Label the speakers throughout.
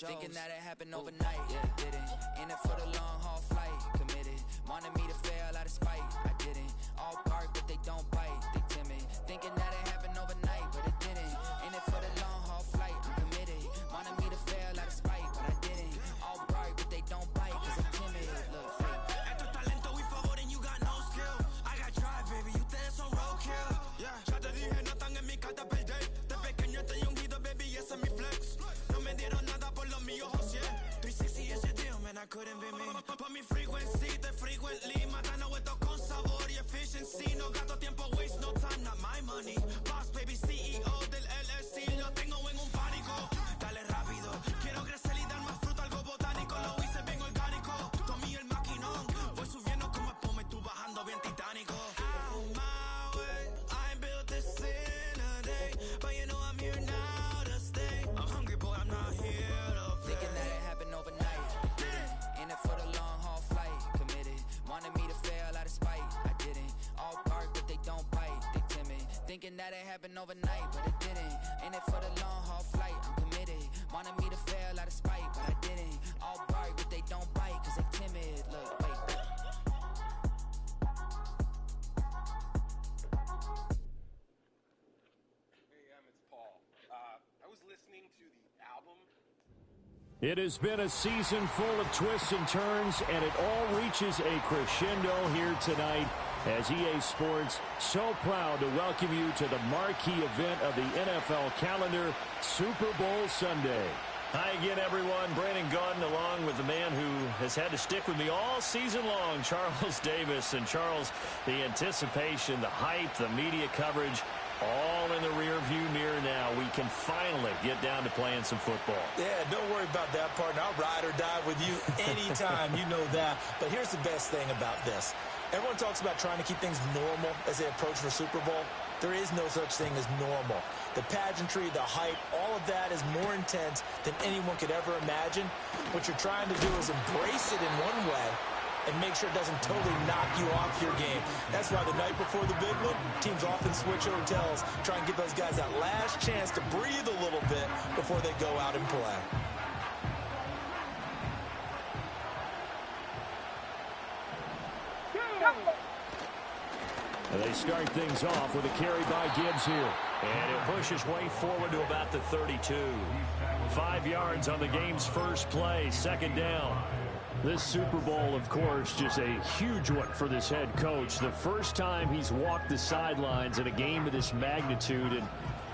Speaker 1: Thinking that it happened overnight, yeah, didn't. In it for the long haul flight, committed. Wanted me to fail out of spite, I didn't. All bark, but they don't bite, they timid. Thinking that it happened overnight, but it didn't. In it for the long haul flight, I'm committed. Wanted me to fail out of spite, but I didn't. All bark, but they don't bite, cause I'm timid. Look,
Speaker 2: Esto es talento y favor and you got no skill. I got drive, baby, ustedes son roadkill. Yeah, ya te dije, no están en mi carta perder. De pequeño estoy ungido, baby, ese es mi flex. No me dieron nada por lo mío, José. 360 ese deal, man, I couldn't be me. Pa' mi frequency, te frequently. Matando esto con sabor y efficiency. No gasto tiempo, waste no time, not my money. Boss, baby, CEO del LLC. Lo tengo en un pánico. Dale rápido, quiero crecer y dar más fruto, algo botánico. Lo hice bien orgánico. Tomé el maquinón. Voy subiendo como espuma y tú bajando bien titánico. Out my way, I ain't built this in a day. But you know I'm here now to stay. I'm hungry, boy, I'm not here to play.
Speaker 1: thinking that it happened overnight, didn't. In it for the long haul flight, committed. Wanted me to fail out of spite, I didn't. All bark, but they don't bite, they timid. Thinking that it happened overnight, but it didn't. In it for the long haul flight, I'm committed. Wanted me to fail out of spite, but I didn't. All bark, but they don't bite, cause they timid. Look, wait.
Speaker 3: It's Paul. I was listening to the album.
Speaker 4: It has been a season full of twists and turns, and it all reaches a crescendo here tonight as EA Sports so proud to welcome you to the marquee event of the NFL calendar, Super Bowl Sunday.
Speaker 5: Hi again, everyone. Brandon Gaudin along with the man who has had to stick with me all season long, Charles Davis. And Charles, the anticipation, the hype, the media coverage, all in the rearview mirror now. We can finally get down to playing some football.
Speaker 6: Yeah, don't worry about that part. I'll ride or die with you anytime. You know that. But here's the best thing about this. Everyone talks about trying to keep things normal as they approach the Super Bowl. There is no such thing as normal. The pageantry, the hype, all of that is more intense than anyone could ever imagine. What you're trying to do is embrace it in one way and make sure it doesn't totally knock you off your game. That's why the night before the big one, teams often switch hotels, try and give those guys that last chance to breathe a little bit before they go out and play.
Speaker 4: They start things off with a carry by Gibbs here.
Speaker 5: And he'll push his way forward to about the 32. 5 yards on the game's first play, second down.
Speaker 4: This Super Bowl, of course, just a huge one for this head coach. The first time he's walked the sidelines in a game of this magnitude. And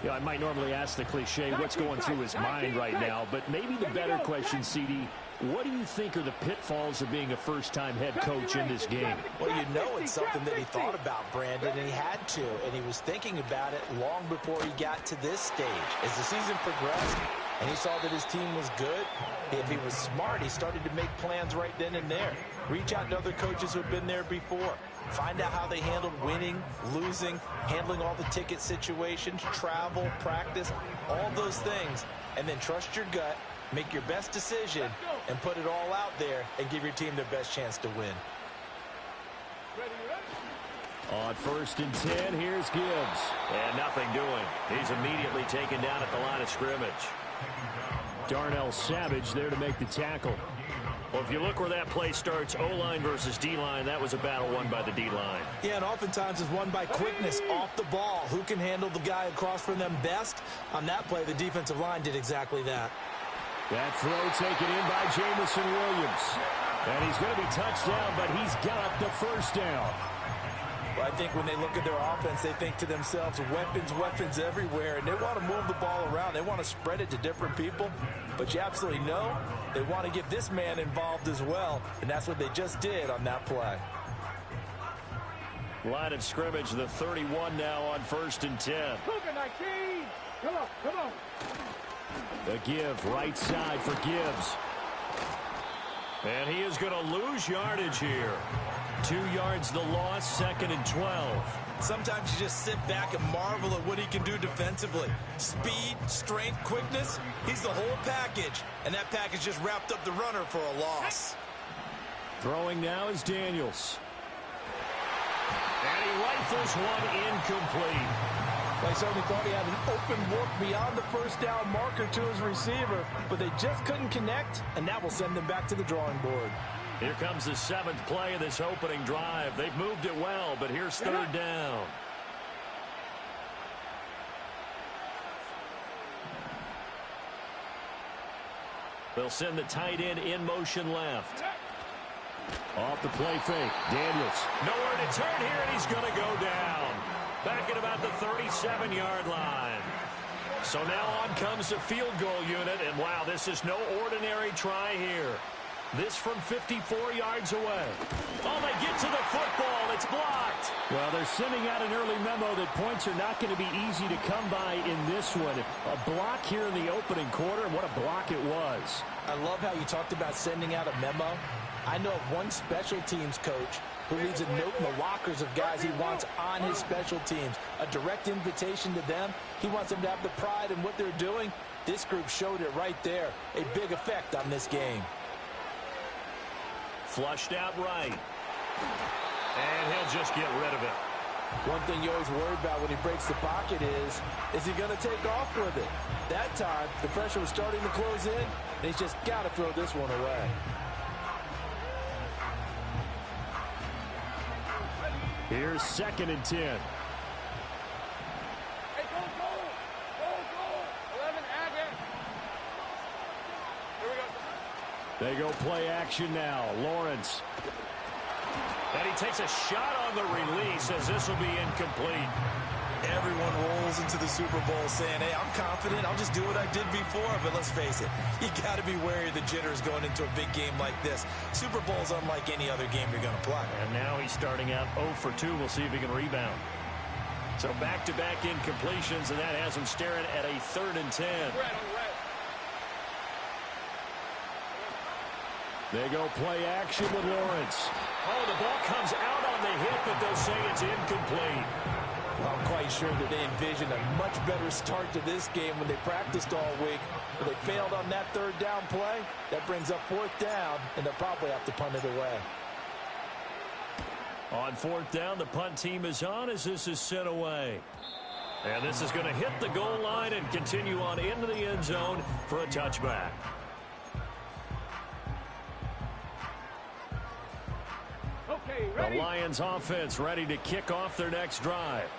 Speaker 4: you know, I might normally ask the cliche, what's going through his mind right now? But maybe the better question, CD, what do you think are the pitfalls of being a first-time head coach in this game?
Speaker 6: Well, you know it's something that he thought about, Brandon, and he had to. And he was thinking about it long before he got to this stage. As the season progressed and he saw that his team was good, if he was smart, he started to make plans right then and there. Reach out to other coaches who have been there before. Find out how they handled winning, losing, handling all the ticket situations, travel, practice, all those things. And then trust your gut, make your best decision, and put it all out there and give your team their best chance to win.
Speaker 4: On 1st and 10, here's Gibbs.
Speaker 5: And nothing doing. He's immediately taken down at the line of scrimmage.
Speaker 4: Darnell Savage there to make the tackle.
Speaker 5: Well, if you look where that play starts, O-line versus D-line, that was a battle won by the D-line.
Speaker 6: Yeah, and oftentimes it's won by quickness off the ball. Who can handle the guy across from them best? On that play, the defensive line did exactly that.
Speaker 4: That throw taken in by Jamison Williams. And he's going to be touched down, but he's got the first down.
Speaker 6: Well, I think when they look at their offense, they think to themselves, weapons everywhere, and they want to move the ball around. They want to spread it to different people, but you absolutely know they want to get this man involved as well, and that's what they just did on that play.
Speaker 5: Line of scrimmage, the 31 now on 1st and 10.
Speaker 7: Come on.
Speaker 4: The give, right side for Gibbs.
Speaker 5: And he is going to lose yardage here. 2 yards the loss, 2nd and 12.
Speaker 6: Sometimes you just sit back and marvel at what he can do defensively. Speed, strength, quickness, he's the whole package. And that package just wrapped up the runner for a loss.
Speaker 4: Throwing now is Daniels.
Speaker 5: And he rifles one incomplete.
Speaker 6: Well, he certainly thought he had an open look beyond the first down marker to his receiver, but they just couldn't connect, and that will send them back to the drawing board.
Speaker 5: Here comes the 7th play of this opening drive. They've moved it well, but here's 3rd down. They'll send the tight end in motion left.
Speaker 4: Off the play fake. Daniels.
Speaker 5: Nowhere to turn here, and he's going to go down. Back at about the 37-yard line. So now on comes the field goal unit, and wow, this is no ordinary try here. This from 54 yards away. Oh, they get to the football. It's blocked.
Speaker 4: Well, they're sending out an early memo that points are not going to be easy to come by in this one. A block here in the opening quarter, and what a block it was.
Speaker 6: I love how you talked about sending out a memo. I know of one special teams coach who leaves a note in the lockers of guys he wants on his special teams. A direct invitation to them. He wants them to have the pride in what they're doing. This group showed it right there. A big effect on this game.
Speaker 5: Flushed out right. And he'll just get rid of it.
Speaker 6: One thing you always worry about when he breaks the pocket is he going to take off with it? That time, the pressure was starting to close in, and he's just got to throw this one away.
Speaker 4: Here's 2nd and 10.
Speaker 7: Hey, go, go! Go, go! 11, add it! Here we go.
Speaker 4: They go play action now. Lawrence.
Speaker 5: And he takes a shot on the release as this will be incomplete.
Speaker 6: Everyone rolls into the Super Bowl saying, hey, I'm confident. I'll just do what I did before. But let's face it, you got to be wary of the jitters going into a big game like this. Super Bowl's unlike any other game you're going to play.
Speaker 5: And now he's starting out 0 for 2. We'll see if he can rebound. So back-to-back incompletions, and that has him staring at a 3rd and 10.
Speaker 4: They go play action with Lawrence.
Speaker 5: Oh, the ball comes out on the hit, but they'll say it's incomplete.
Speaker 6: I'm quite sure that they envisioned a much better start to this game when they practiced all week. But they failed on that 3rd down play. That brings up 4th down, and they'll probably have to punt it away.
Speaker 5: On 4th down, the punt team is on as this is sent away. And this is going to hit the goal line and continue on into the end zone for a touchback.
Speaker 7: Okay,
Speaker 5: The
Speaker 7: ready?
Speaker 5: Lions offense ready to kick off their next drive.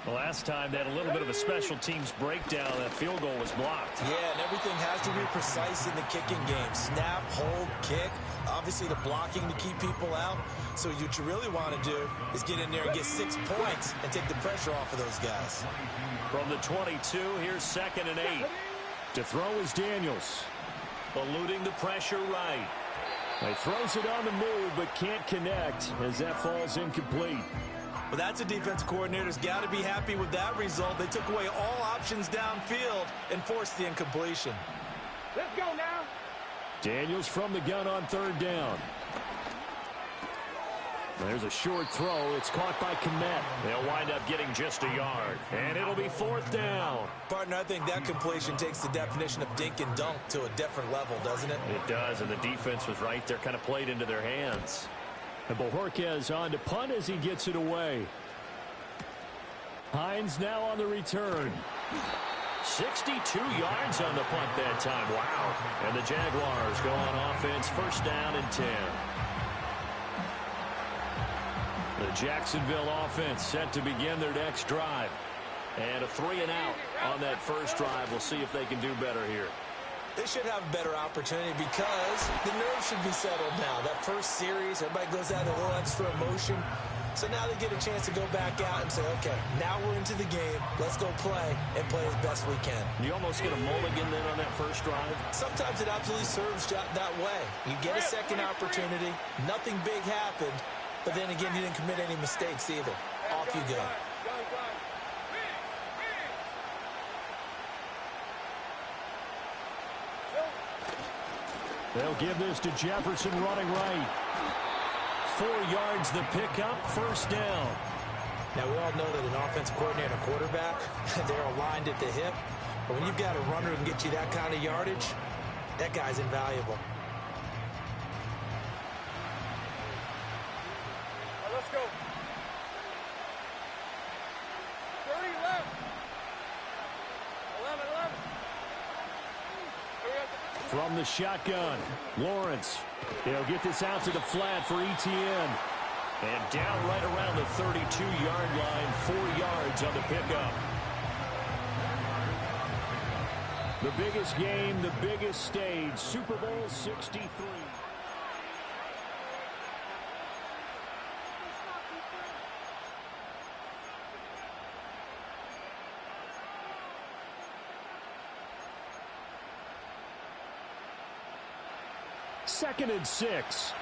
Speaker 5: The last time they had a little bit of a special teams breakdown. That field goal was blocked.
Speaker 6: Yeah, and everything has to be precise in the kicking game. Snap, hold, kick. Obviously, the blocking to keep people out. So what you really want to do is get in there and get 6 points and take the pressure off of those guys.
Speaker 5: From the 22, here's 2nd and 8.
Speaker 4: To throw is Daniels.
Speaker 5: Eluding the pressure right.
Speaker 4: He throws it on the move, but can't connect as that falls incomplete.
Speaker 6: Well, that's a defense coordinator's got to be happy with that result. They took away all options downfield and forced the incompletion.
Speaker 7: Let's go now.
Speaker 4: Daniels from the gun on 3rd down. There's a short throw. It's caught by Kmet.
Speaker 5: They'll wind up getting just a yard. And it'll be 4th down.
Speaker 6: Partner, I think that completion takes the definition of dink and dunk to a different level, doesn't it?
Speaker 5: It does, and the defense was right there, kind of played into their hands.
Speaker 4: And Bojorquez on to punt as he gets it away. Hines now on the return.
Speaker 5: 62 yards on the punt that time. Wow. And the Jaguars go on offense, 1st down and 10. The Jacksonville offense set to begin their next drive. And a 3 and out on that first drive. We'll see if they can do better here.
Speaker 6: They should have a better opportunity because the nerves should be settled now. That first series, everybody goes out a little extra emotion. So now they get a chance to go back out and say, okay, now we're into the game. Let's go play and play as best we can.
Speaker 5: You almost get a mulligan then on that first drive.
Speaker 6: Sometimes it absolutely serves that way. You get a second opportunity. Nothing big happened. But then again, you didn't commit any mistakes either. Off you go.
Speaker 4: They'll give this to Jefferson running right.
Speaker 5: 4 yards the pickup, 1st down.
Speaker 6: Now, we all know that an offensive coordinator and a quarterback, they're aligned at the hip. But when you've got a runner who can get you that kind of yardage, that guy's invaluable.
Speaker 7: Let's go. 30 left.
Speaker 4: From the shotgun, Lawrence. He'll get this out to the flat for Etienne. And down right around the 32-yard line, 4 yards on the pickup. The biggest game, the biggest stage, Super Bowl 63. Second and 6.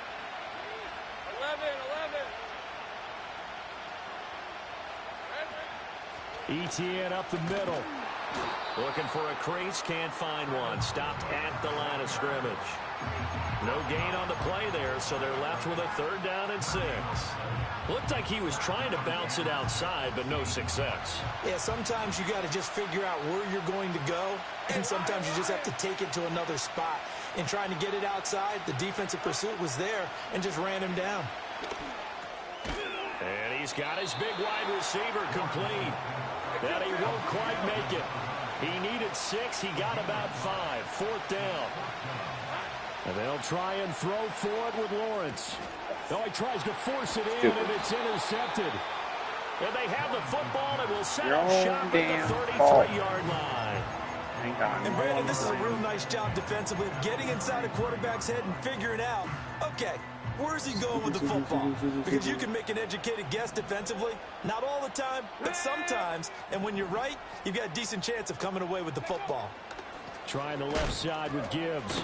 Speaker 7: 11.
Speaker 4: Etienne up the middle.
Speaker 5: Looking for a crease, can't find one. Stopped at the line of scrimmage. No gain on the play there, so they're left with a 3rd down and 6. Looked like he was trying to bounce it outside, but no success.
Speaker 6: Yeah, sometimes you got to just figure out where you're going to go, and sometimes you just have to take it to another spot. In trying to get it outside, the defensive pursuit was there and just ran him down.
Speaker 5: And he's got his big wide receiver complete.
Speaker 4: That he won't quite make it. He needed 6. He got about 5. 4th down. And they'll try and throw for it with Lawrence. Oh, he tries to force it in, and it's intercepted.
Speaker 5: And they have the football and will set up shop at the 33-yard line.
Speaker 6: And Brandon, this is a real nice job defensively of getting inside a quarterback's head and figuring out, okay, where's he going with the football? Because you can make an educated guess defensively. Not all the time, but sometimes. And when you're right, you've got a decent chance of coming away with the football.
Speaker 4: Trying the left side with Gibbs.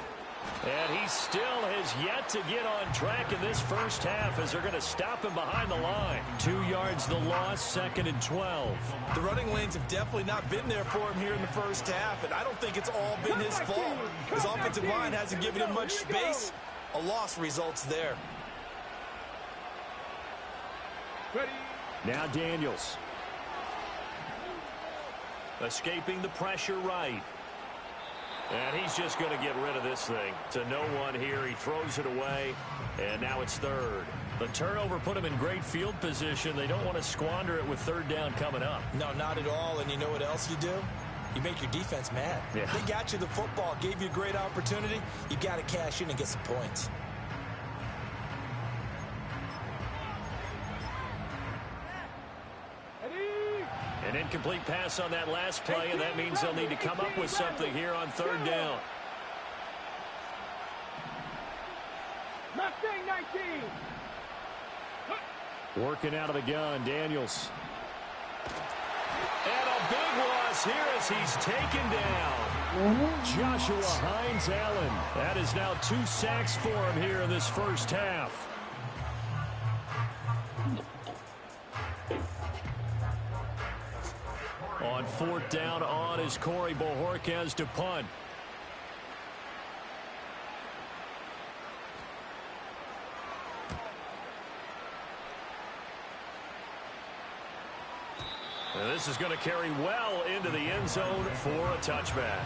Speaker 5: And he still has yet to get on track in this first half as they're going to stop him behind the line.
Speaker 4: 2 yards the loss, 2nd and 12.
Speaker 6: The running lanes have definitely not been there for him here in the first half, and I don't think it's all been his fault. His offensive line hasn't given him much space. A loss results there.
Speaker 4: Now Daniels.
Speaker 5: Escaping the pressure right. And he's just going to get rid of this thing. To no one here. He throws it away. And now it's 3rd. The turnover put him in great field position. They don't want to squander it with 3rd down coming up.
Speaker 6: No, not at all. And you know what else you do? You make your defense mad.
Speaker 4: Yeah.
Speaker 6: They got you the football, gave you a great opportunity. You got to cash in and get some points.
Speaker 5: An incomplete pass on that last play, and that means they'll need to come up with something here on 3rd down.
Speaker 7: Mustang 19.
Speaker 4: Working out of the gun, Daniels.
Speaker 5: And a big loss here as he's taken down.
Speaker 4: Joshua Hines-Allen.
Speaker 5: That is now 2 sacks for him here in this first half. On 4th down on is Corey Bojorquez to punt. And this is going to carry well into the end zone for a touchback.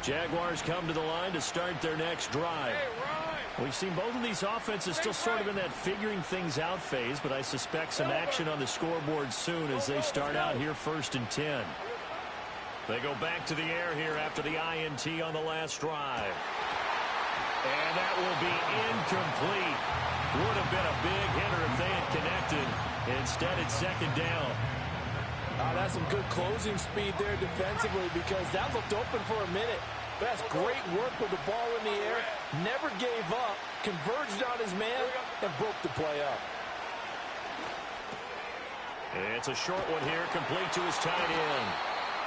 Speaker 5: Jaguars come to the line to start their next drive. We've seen both of these offenses still sort of in that figuring things out phase, but I suspect some action on the scoreboard soon as they start out here 1st and 10. They go back to the air here after the INT on the last drive. And that will be incomplete. Would have been a big hitter if they had connected. Instead, it's 2nd down.
Speaker 6: That's some good closing speed there defensively because that looked open for a minute. That's great work with the ball in the air. Never gave up, converged on his man, and broke the play up.
Speaker 5: It's a short one here, complete to his tight end.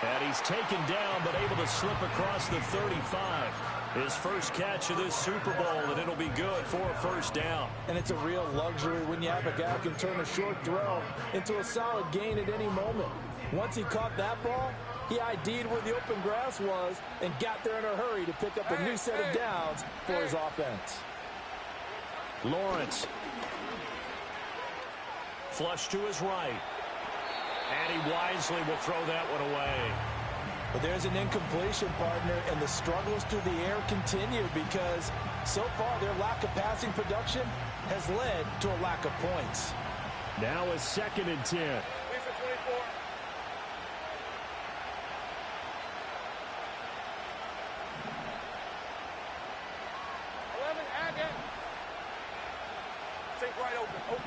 Speaker 5: And he's taken down, but able to slip across the 35. His first catch of this Super Bowl, and it'll be good for a 1st down.
Speaker 6: And it's a real luxury when you have a guy who can turn a short throw into a solid gain at any moment. Once he caught that ball, he ID'd where the open grass was and got there in a hurry to pick up a new set of downs for his offense.
Speaker 4: Lawrence.
Speaker 5: Flush to his right. And he wisely will throw that one away.
Speaker 6: But there's an incompletion, partner, and the struggles through the air continue because so far their lack of passing production has led to a lack of points.
Speaker 4: Now a 2nd and 10.
Speaker 7: Lisa 24. Wide open.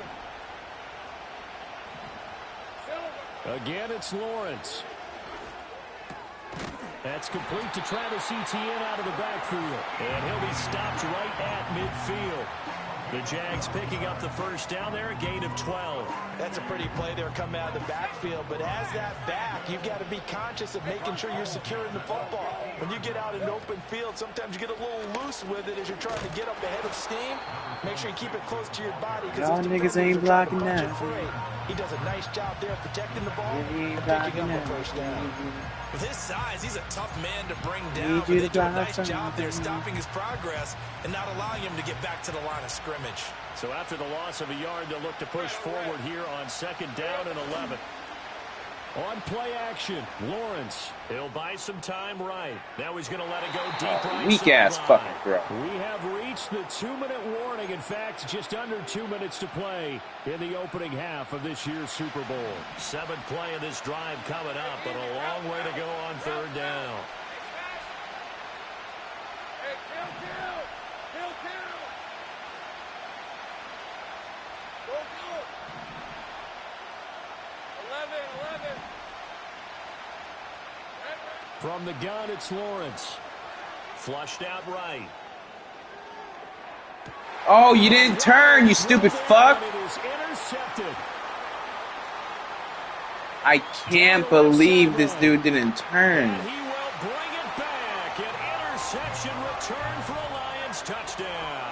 Speaker 7: Silver.
Speaker 4: Again, it's Lawrence. That's complete to Travis Etienne out of the backfield. And he'll be stopped right at midfield. The Jags picking up the first down there, a gain of 12.
Speaker 6: That's a pretty play there coming out of the backfield. But as that back, you've got to be conscious of making sure you're securing the football. When you get out in open field, sometimes you get a little loose with it as you're trying to get up ahead of steam. Make sure you keep it close to your body.
Speaker 8: Y'all niggas ain't blocking that.
Speaker 6: He does a nice job there protecting the ball and picking up a first down. With his size, he's a tough man to bring down, but they do a nice job there stopping his progress and not allowing him to get back to the line of scrimmage.
Speaker 5: So after the loss of a yard, they'll look to push forward here on 2nd down and 11.
Speaker 4: On play action, Lawrence.
Speaker 5: He'll buy some time right. Now he's going to let it go deep right.
Speaker 8: Weak ass fucking throw.
Speaker 4: We have reached the 2-minute warning. In fact, just under 2 minutes to play in the opening half of this year's Super Bowl.
Speaker 5: 7th play of this drive coming up, but a long way to go on 3rd down.
Speaker 7: Hey, kill. Go. 11.
Speaker 4: From the gun, it's Lawrence.
Speaker 5: Flushed out right.
Speaker 8: Oh, you didn't turn, you stupid fuck.
Speaker 4: It is intercepted.
Speaker 8: I can't believe this dude didn't turn.
Speaker 5: And he will bring it back. An interception return for a Lions touchdown.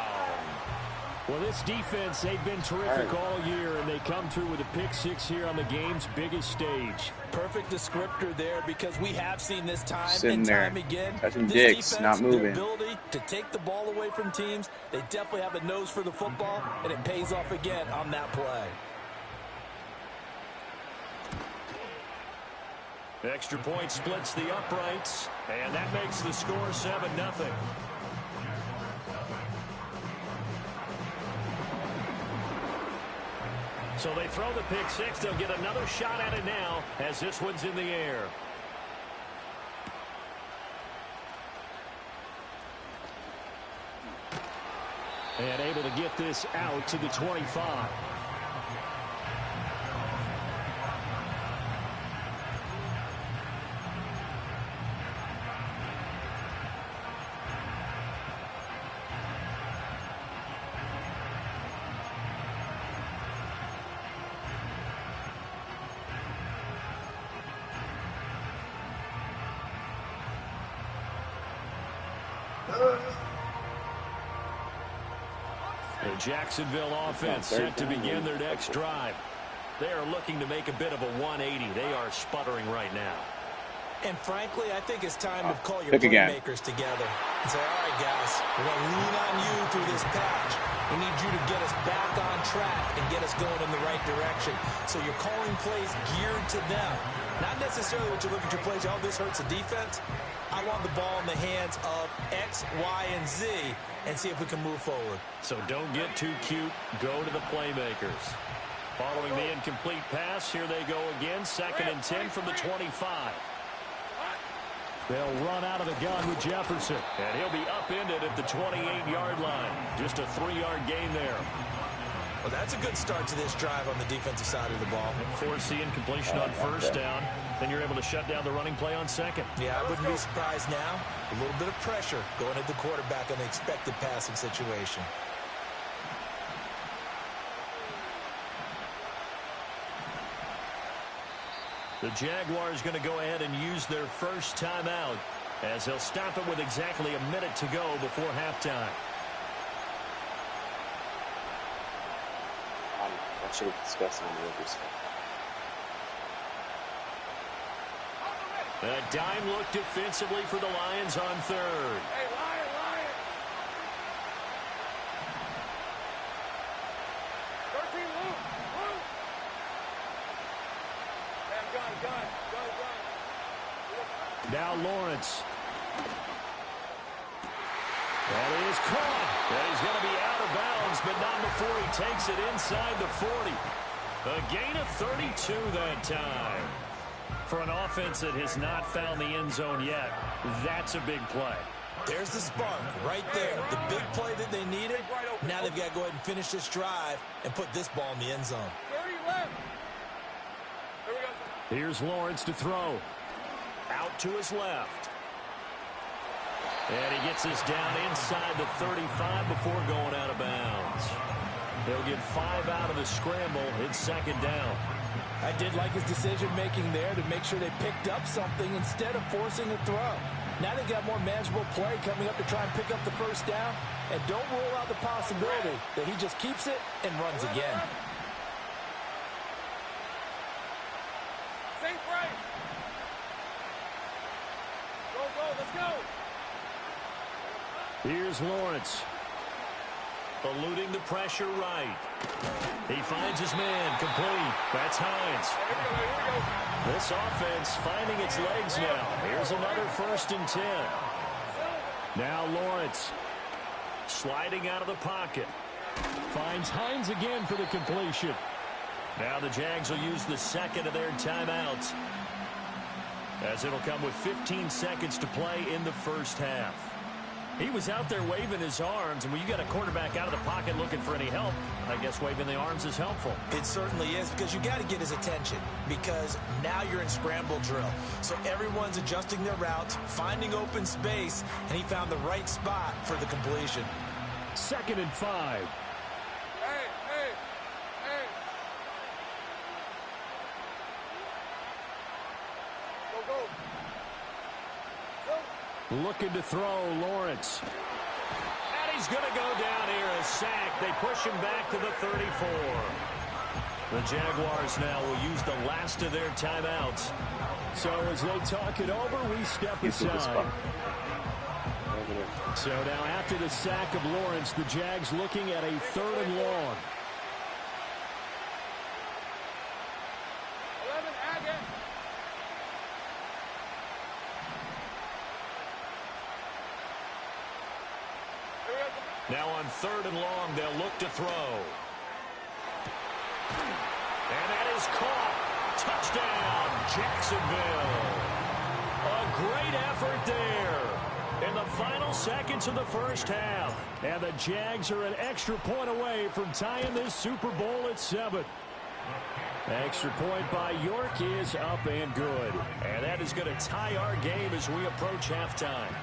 Speaker 4: Well, this defense, they've been terrific all year, and they come through with a pick six here on the game's biggest stage.
Speaker 6: Perfect descriptor there, because we have seen this time
Speaker 8: Sitting
Speaker 6: and
Speaker 8: there,
Speaker 6: time again.
Speaker 8: touching
Speaker 6: This
Speaker 8: dicks,
Speaker 6: defense,
Speaker 8: not moving.
Speaker 6: their ability to take the ball away from teams, they definitely have a nose for the football, and it pays off again on that play.
Speaker 5: Extra point splits the uprights, and that makes the score 7-0. So they throw the pick six. They'll get another shot at it now as this one's in the air.
Speaker 4: And able to get this out to the 25.
Speaker 5: The Jacksonville offense set to begin their next drive. They are looking to make a bit of a 180. They are sputtering right now.
Speaker 6: And frankly, I think it's time to call your playmakers together and say, all right, guys, we're going to lean on you through this patch. We need you to get us back on track and get us going in the right direction. So you're calling plays geared to them. Not necessarily what you look at your plays, oh, this hurts the defense. I want the ball in the hands of X, Y, and Z and see if we can move forward.
Speaker 5: So don't get too cute. Go to the playmakers. Following the incomplete pass, here they go again. 2nd and 10 from the 25.
Speaker 4: They'll run out of the gun with Jefferson.
Speaker 5: And he'll be upended at the 28-yard line. Just a 3-yard gain there.
Speaker 6: Well, that's a good start to this drive on the defensive side of the ball.
Speaker 5: Force the incompletion on 1st down. Then you're able to shut down the running play on 2nd.
Speaker 6: Yeah, I wouldn't be surprised now. A little bit of pressure going at the quarterback in the expected passing situation.
Speaker 5: The Jaguars going to go ahead and use their first timeout as they'll stop it with exactly a minute to go before halftime.
Speaker 8: I should have discussed it on the Lakers.
Speaker 5: A dime look defensively for the Lions on 3rd.
Speaker 7: Hey, Lion. 13 loose. Gun.
Speaker 4: Now Lawrence. That is caught.
Speaker 5: And he's going to be out of bounds, but not before he takes it inside the 40. A gain of 32 that time. For an offense that has not found the end zone yet, that's a big play.
Speaker 6: There's the spark right there. The big play that they needed. Now they've got to go ahead and finish this drive and put this ball in the end zone.
Speaker 7: 30 left. Here we go.
Speaker 4: Here's Lawrence to throw. Out to his left. And he gets this down inside the 35 before going out of bounds. They'll get 5 out of the scramble. It's second down.
Speaker 6: I did like his decision-making there to make sure they picked up something instead of forcing a throw. Now they got more manageable play coming up to try and pick up the first down. And don't rule out the possibility that he just keeps it and runs again.
Speaker 7: Safe right. Go, let's go.
Speaker 4: Here's Lawrence.
Speaker 5: Eluding the pressure right. He finds his man complete. That's Hines.
Speaker 7: Here we go.
Speaker 5: This offense finding its legs now. Here's another 1st and 10.
Speaker 4: Now Lawrence.
Speaker 5: Sliding out of the pocket.
Speaker 4: Finds Hines again for the completion.
Speaker 5: Now the Jags will use the second of their timeouts, as it'll come with 15 seconds to play in the first half. He was out there waving his arms, and when you got a quarterback out of the pocket looking for any help, I guess waving the arms is helpful.
Speaker 6: It certainly is, because you got to get his attention, because now you're in scramble drill. So everyone's adjusting their routes, finding open space, and he found the right spot for the completion.
Speaker 4: 2nd and 5.
Speaker 7: Hey. Go.
Speaker 4: Looking to throw, Lawrence.
Speaker 5: And he's going to go down here, a sack. They push him back to the 34. The Jaguars now will use the last of their timeouts.
Speaker 4: So as they talk it over, we step aside. So now after the sack of Lawrence, the Jags looking at a 3rd and long.
Speaker 7: 11 Agate.
Speaker 5: Now on 3rd and long, they'll look to throw. And that is caught. Touchdown, Jacksonville. A great effort there in the final seconds of the first half.
Speaker 4: And the Jags are an extra point away from tying this Super Bowl at 7. Extra point by York is up and good.
Speaker 5: And that is going to tie our game as we approach halftime.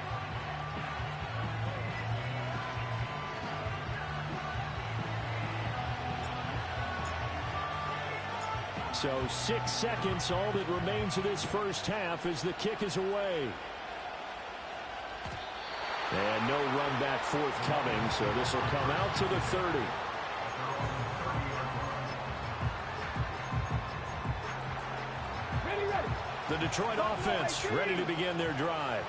Speaker 4: So 6 seconds, all that remains of this first half as the kick is away. And no run back forthcoming, so this will come out to the 30.
Speaker 5: The Detroit offense ready to begin their drive.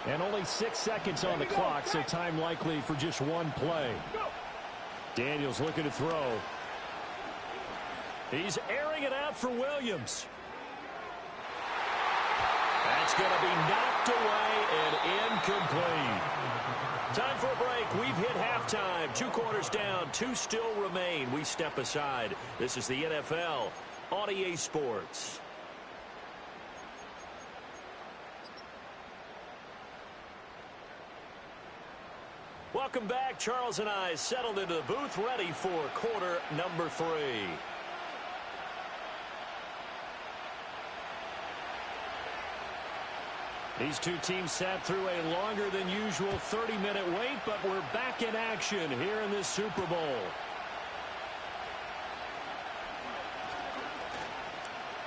Speaker 4: And only 6 seconds on the clock, so time likely for just one play. Daniels looking to throw.
Speaker 5: He's airing it out for Williams. That's going to be knocked away and incomplete. Time for a break. We've hit halftime. 2 quarters down. 2 still remain. We step aside. This is the NFL on EA Sports. Welcome back. Charles and I settled into the booth, ready for quarter number 3. These two teams sat through a longer than usual 30-minute wait, but we're back in action here in this Super Bowl.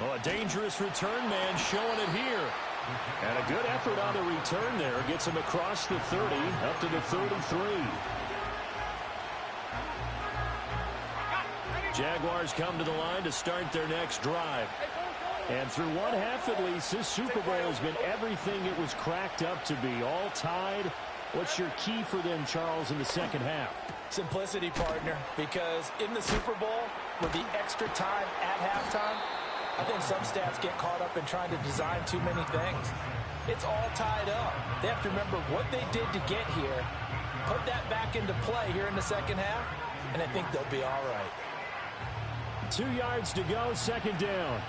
Speaker 4: Oh, a dangerous return man showing it here. And a good effort on the return there. Gets him across the 30, up to the 33. Jaguars come to the line to start their next drive. And through one half at least, this Super Bowl has been everything it was cracked up to be. All tied. What's your key for them, Charles, in the second half?
Speaker 6: Simplicity, partner, because in the Super Bowl, with the extra time at halftime, I think some stats get caught up in trying to design too many things. It's all tied up. They have to remember what they did to get here, put that back into play here in the second half, and I think they'll be all right.
Speaker 4: 2 yards to go, second down.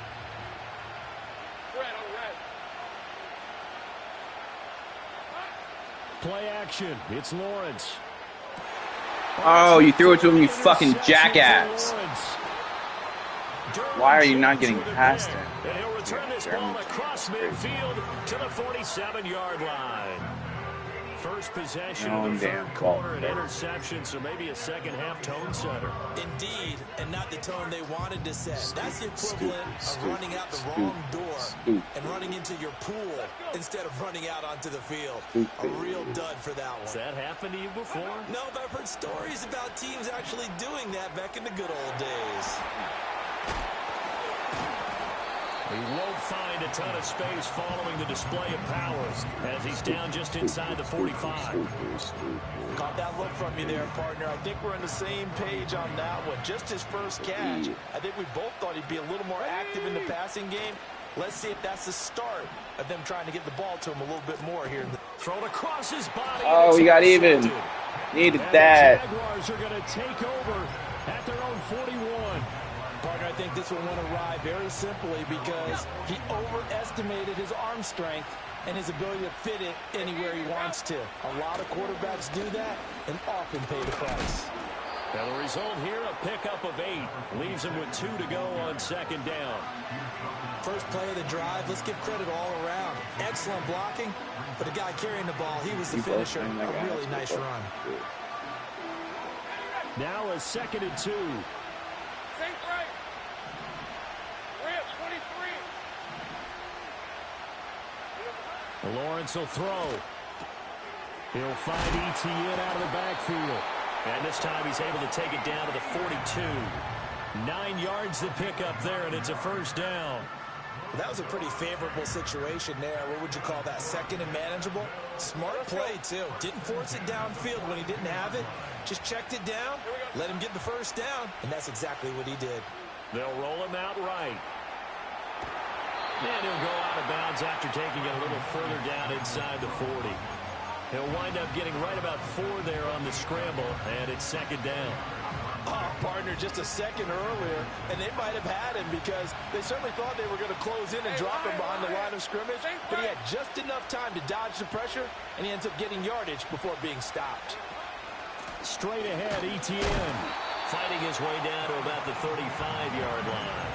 Speaker 4: Play action. It's Lawrence.
Speaker 8: Oh, you threw it to him, you fucking jackass. Why are you not getting past him?
Speaker 5: And he'll return this ball across midfield to the 47-yard line. First possession of the third quarter, an interception, so maybe a second-half tone setter.
Speaker 6: Indeed, and not the tone they wanted to set. That's the equivalent of running out the wrong door and running into your pool instead of running out onto the field. A real dud for that one.
Speaker 5: Has that happened to you before?
Speaker 6: No, but I've heard stories about teams actually doing that back in the good old days.
Speaker 5: He won't find a ton of space following the display of powers as he's down just inside the 45.
Speaker 6: Caught that look from you there, partner. I think we're on the same page on that one. Just his first catch. I think we both thought he'd be a little more active in the passing game. Let's see if that's the start of them trying to get the ball to him a little bit more here.
Speaker 5: Thrown across his body.
Speaker 8: Oh, we got even. Needed that.
Speaker 4: The Jaguars are going to take over at their own 41.
Speaker 6: Partner, I think this one went awry very simply because he overestimated his arm strength and his ability to fit it anywhere he wants to. A lot of quarterbacks do that and often pay the price.
Speaker 5: Now the result here, a pickup of 8. Leaves him with 2 to go on second down.
Speaker 6: First play of the drive, let's give credit all around. Excellent blocking, but the guy carrying the ball, he was the finisher. A really nice run.
Speaker 4: Now a 2nd and 2. Lawrence will throw. He'll find Etienne out of the backfield.
Speaker 5: And this time he's able to take it down to the 42. 9 yards to pick up there, and it's a first down.
Speaker 6: That was a pretty favorable situation there. What would you call that? Second and manageable? Smart play, too. Didn't force it downfield when he didn't have it. Just checked it down, let him get the first down, and that's exactly what he did.
Speaker 5: They'll roll him out right. And he'll go out of bounds after taking it a little further down inside the 40. He'll wind up getting right about 4 there on the scramble, and it's second down.
Speaker 6: Oh, partner, just a second earlier, and they might have had him because they certainly thought they were going to close in and drop him behind the line of scrimmage, but he had just enough time to dodge the pressure, and he ends up getting yardage before being stopped.
Speaker 4: Straight ahead, Etienne.
Speaker 5: Fighting his way down to about the 35-yard line.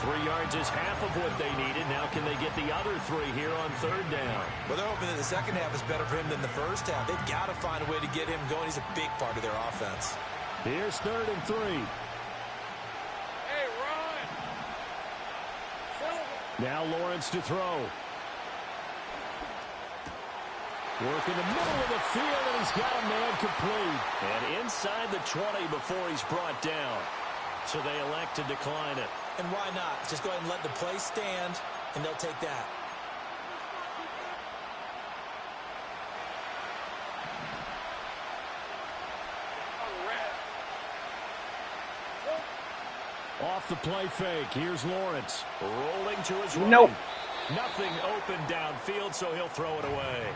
Speaker 5: 3 yards is half of what they needed. Now can they get the other 3 here on third down?
Speaker 6: Well, they're hoping that the second half is better for him than the first half. They've got to find a way to get him going. He's a big part of their offense.
Speaker 4: Here's 3rd and 3.
Speaker 7: Hey, run!
Speaker 4: Now Lawrence to throw. Work in the middle of the field, and he's got a man complete.
Speaker 5: And inside the 20 before he's brought down. So they elect to decline it.
Speaker 6: And why not? Just go ahead and let the play stand, and they'll take that.
Speaker 4: Off the play fake. Here's Lawrence.
Speaker 5: Rolling to his right.
Speaker 8: Nope.
Speaker 5: Nothing open downfield, so he'll throw it away.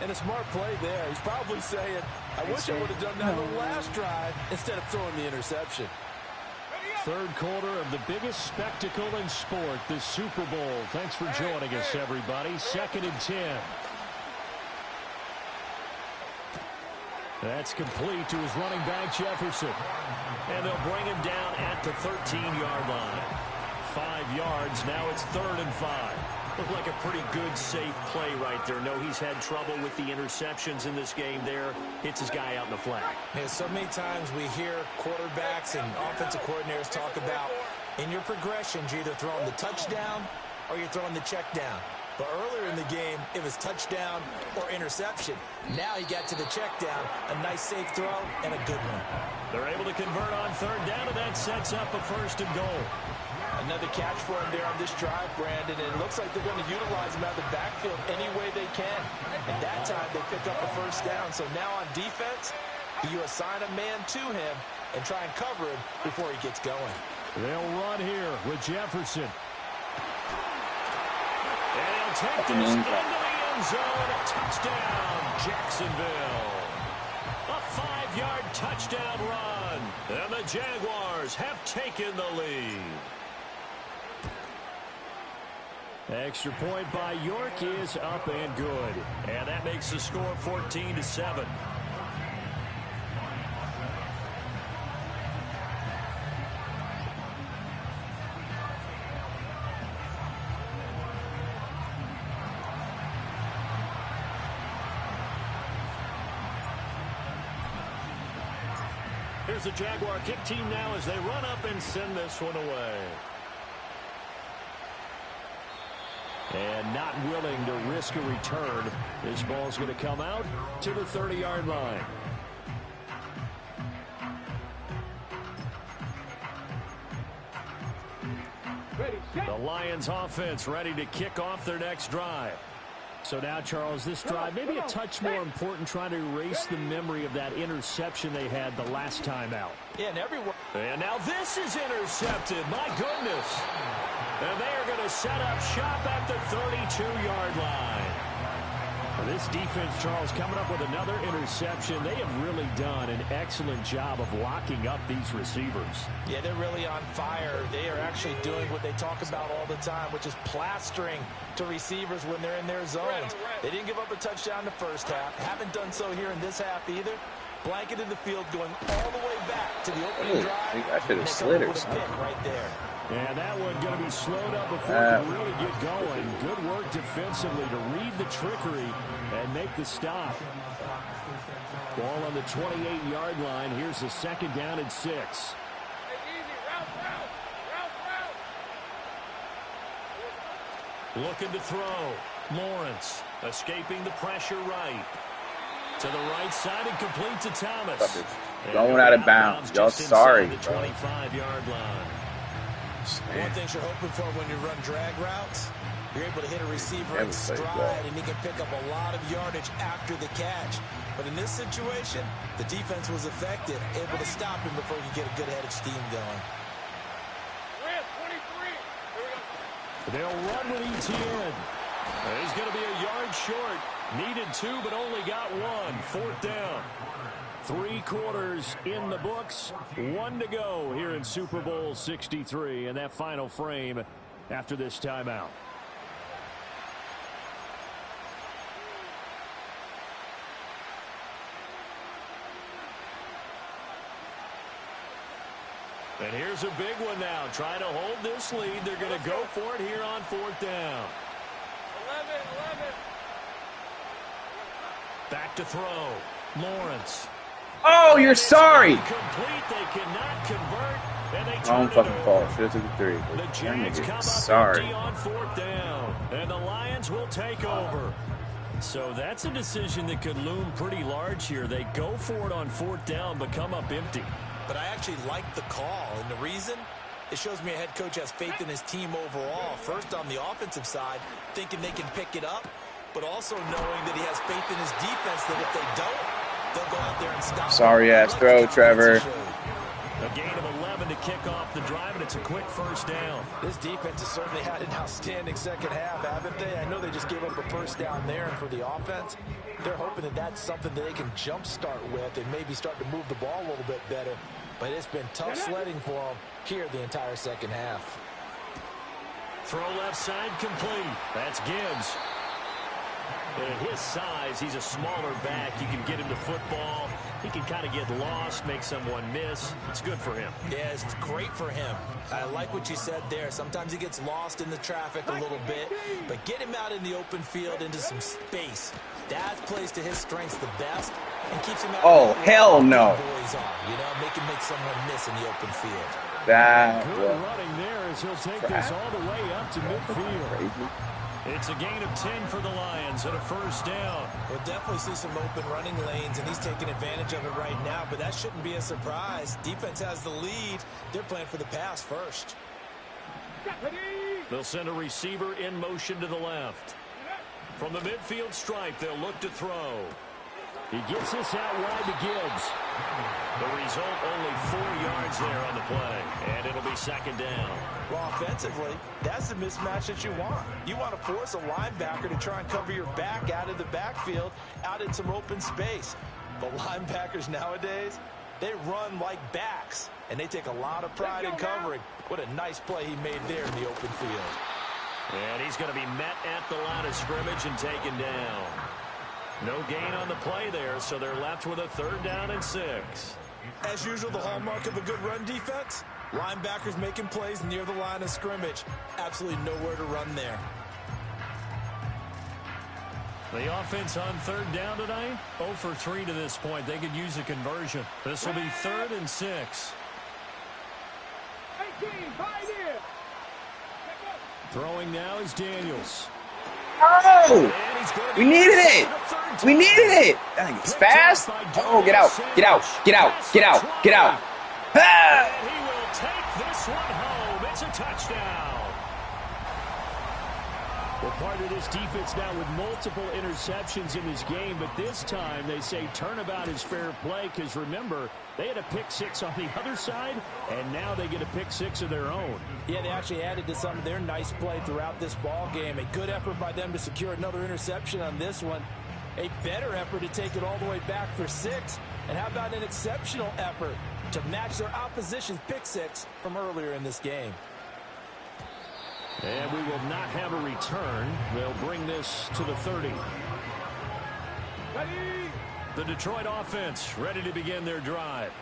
Speaker 6: And a smart play there. He's probably saying, I wish I would have done that on the last drive instead of throwing the interception.
Speaker 4: Third quarter of the biggest spectacle in sport, the Super Bowl. Thanks for joining us, everybody. 2nd and 10. That's complete to his running back, Jefferson.
Speaker 5: And they'll bring him down at the 13-yard line. 5 yards. Now it's 3rd and 5. Looked like a pretty good, safe play right there. No, he's had trouble with the interceptions in this game there. Hits his guy out in the flat.
Speaker 6: Yeah, so many times we hear quarterbacks and offensive coordinators talk about in your progressions, you're either throwing the touchdown or you're throwing the check down. But earlier in the game, it was touchdown or interception. Now he got to the check down, a nice safe throw, and a good one.
Speaker 5: They're able to convert on 3rd down, and that sets up a 1st and goal.
Speaker 6: Another catch for him there on this drive, Brandon, and it looks like they're going to utilize him out of the backfield any way they can. And that time, they pick up a 1st down. So now on defense, you assign a man to him and try and cover him before he gets going.
Speaker 4: They'll run here with Jefferson.
Speaker 5: And he'll take this into the end zone. Touchdown, Jacksonville. A 5-yard touchdown run. And the Jaguars have taken the lead.
Speaker 4: Extra point by York is up and good.
Speaker 5: And that makes the score 14-7.
Speaker 4: Here's the Jaguar kick team now as they run up and send this one away. And not willing to risk a return. This ball's going to come out to the 30-yard line. The Lions offense ready to kick off their next drive. So now, Charles, this drive maybe a touch more important, trying to erase the memory of that interception they had the last time out.
Speaker 6: Yeah, and everyone.
Speaker 4: And now this is intercepted. My goodness. And they are going to set up shop at the 32-yard line. This defense, Charles, coming up with another interception. They have really done an excellent job of locking up these receivers.
Speaker 6: Yeah, they're really on fire. They are actually doing what they talk about all the time, which is plastering to receivers when they're in their zones. They didn't give up a touchdown the first half. Haven't done so here in this half either. Blanketed the field, going all the way back to the opening drive.
Speaker 8: I should have slid or something.
Speaker 6: Right there.
Speaker 4: And that one going to be slowed up before it can really get going. Good work defensively to read the trickery and make the stop. Ball on the 28-yard line. Here's the second down and 6.
Speaker 5: Looking to throw. Lawrence escaping the pressure right. To the right side and complete to Thomas.
Speaker 8: Going out of bounds. Y'all sorry.
Speaker 5: The 25-yard line.
Speaker 6: One thing you're hoping for when you run drag routes, you're able to hit a receiver in stride, and he can pick up a lot of yardage after the catch. But in this situation, the defense was effective, able to stop him before he could get a good head of steam going.
Speaker 4: They'll run with ETN. He's going to be a yard short. Needed 2, but only got 1. Fourth down. 3 quarters in the books. 1 to go here in Super Bowl 63 in that final frame after this timeout. And here's a big one now. Trying to hold this lead. They're going to go for it here on 4th down.
Speaker 7: 11.
Speaker 5: Back to throw. Lawrence.
Speaker 8: Oh, you're sorry.
Speaker 5: Complete. They cannot convert. And they
Speaker 8: Wrong
Speaker 5: turn
Speaker 8: fucking
Speaker 5: it
Speaker 8: call.
Speaker 5: over.
Speaker 8: Should have took the 3.
Speaker 5: The Jags come up
Speaker 8: Sorry.
Speaker 5: empty on 4th down. And the Lions will take over. So that's a decision that could loom pretty large here. They go for it on 4th down, but come up empty.
Speaker 6: But I actually like the call, and the reason? It shows me a head coach has faith in his team overall. First, on the offensive side, thinking they can pick it up, but also knowing that he has faith in his defense that if they don't, they'll go out there and stop.
Speaker 8: Sorry-ass throw, Trevor.
Speaker 5: A gain of 11 to kick off the drive, and it's a quick first down.
Speaker 6: This defense has certainly had an outstanding second half, haven't they? I know they just gave up a first down there, and for the offense, they're hoping that that's something that they can jumpstart with and maybe start to move the ball a little bit better. But it's been tough sledding for them here the entire second half.
Speaker 5: Throw left side complete. That's Gibbs. And at his size, he's a smaller back. You can get him to football. He can kind of get lost, make someone miss. It's good for him.
Speaker 6: Yeah, it's great for him. I like what you said there. Sometimes he gets lost in the traffic a little bit, but get him out in the open field into some space. That plays to his strengths the best and keeps him out.
Speaker 8: Oh, hell no.
Speaker 6: Boys are, you know, make someone miss in the open field.
Speaker 8: That
Speaker 4: good running there as he'll take this all the way up to midfield.
Speaker 8: Crazy.
Speaker 5: It's a gain of 10 for the Lions and a first down.
Speaker 6: We'll definitely see some open running lanes, and he's taking advantage of it right now, but that shouldn't be a surprise. Defense has the lead. They're playing for the pass first.
Speaker 5: They'll send a receiver in motion to the left. From the midfield stripe, they'll look to throw.
Speaker 4: He gets this out wide to Gibbs.
Speaker 5: The result, only 4 yards there on the play, and it'll be second down.
Speaker 6: Well, offensively, that's the mismatch that you want. You want to force a linebacker to try and cover your back out of the backfield, out in some open space. But linebackers nowadays, they run like backs, and they take a lot of pride in covering. What a nice play he made there in the open field.
Speaker 5: And he's going to be met at the line of scrimmage and taken down. No gain on the play there, so they're left with a 3rd down and 6.
Speaker 6: As usual, the hallmark of a good run defense, linebackers making plays near the line of scrimmage. Absolutely nowhere to run there.
Speaker 4: The offense on 3rd down tonight, 0 for 3 to this point. They could use a conversion. This will be 3rd and 6.
Speaker 7: 18, right here.
Speaker 4: Throwing now is Daniels.
Speaker 8: Oh! We needed it! We needed it! I think it's fast. Oh, get out. Get out. Get out. Get out. Get out. Ah!
Speaker 4: And he will take this one home. It's a touchdown. Well, part of this defense now with multiple interceptions in this game, but this time they say turnabout is fair play because, remember, they had a pick 6 on the other side, and now they get a pick 6 of their own.
Speaker 6: Yeah, they actually added to some of their nice play throughout this ball game. A good effort by them to secure another interception on this one. A better effort to take it all the way back for 6. And how about an exceptional effort to match their opposition's pick 6 from earlier in this game?
Speaker 4: And we will not have a return. They'll bring this to the 30.
Speaker 7: Ready?
Speaker 4: The Detroit offense ready to begin their drive.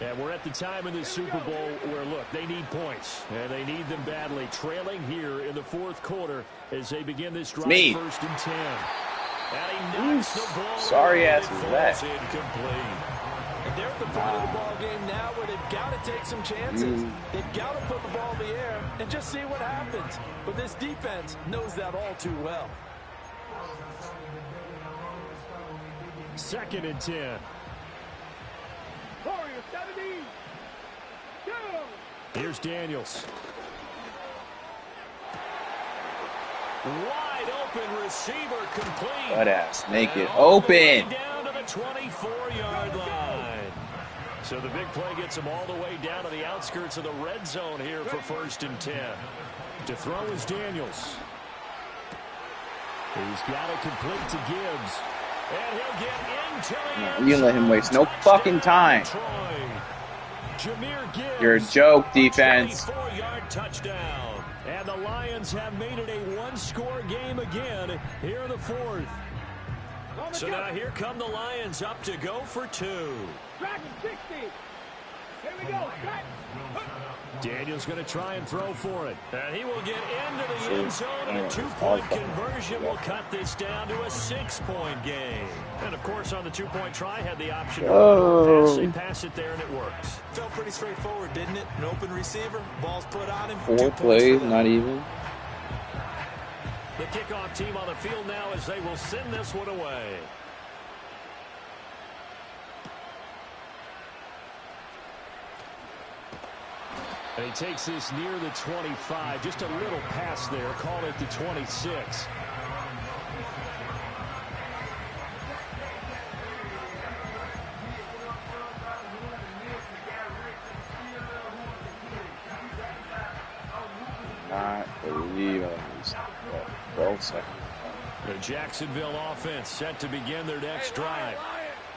Speaker 4: And we're at the time in the Super Bowl where, look, they need points. And they need them badly. Trailing here in the 4th quarter as they begin this drive. 1st and 10. And he knocks the ball.
Speaker 8: Sorry ass is that.
Speaker 4: Incomplete.
Speaker 6: And they're at the point of the ball game now where they've got to take some chances. They've got to put the ball in the air and just see what happens. But this defense knows that all too well.
Speaker 4: 2nd and 10.
Speaker 7: Warriors 70. Go.
Speaker 4: Here's Daniels. Wide open receiver complete.
Speaker 8: Butt ass. Make it open.
Speaker 4: Down to the 24-yard line. So the big play gets him all the way down to the outskirts of the red zone here for 1st and 10. To throw is Daniels. He's got it complete to Gibbs. And he'll get into the end zone.
Speaker 8: You let him waste no fucking time.
Speaker 4: Jahmyr Gibbs.
Speaker 8: You're a joke, defense.
Speaker 4: 24-yard touchdown. And the Lions have made it a 1-score game again here in the 4th. So now here come the Lions up to go for 2.
Speaker 7: Dragon 60. Here we go.
Speaker 4: Daniel's going to try and throw for it. And he will get into the end zone, and a 2-point conversion will cut this down to a 6-point game. And, of course, on the 2-point try, had the option to pass. They pass it there, and it works.
Speaker 6: Felt pretty straightforward, didn't it? An open receiver, ball's put on him.
Speaker 8: 4 plays, not even.
Speaker 4: The kickoff team on the field now as they will send this one away. And he takes this near the 25. Just a little pass there. Call it the 26.
Speaker 8: Not believe it. 12 seconds.
Speaker 4: The Jacksonville offense set to begin their next drive.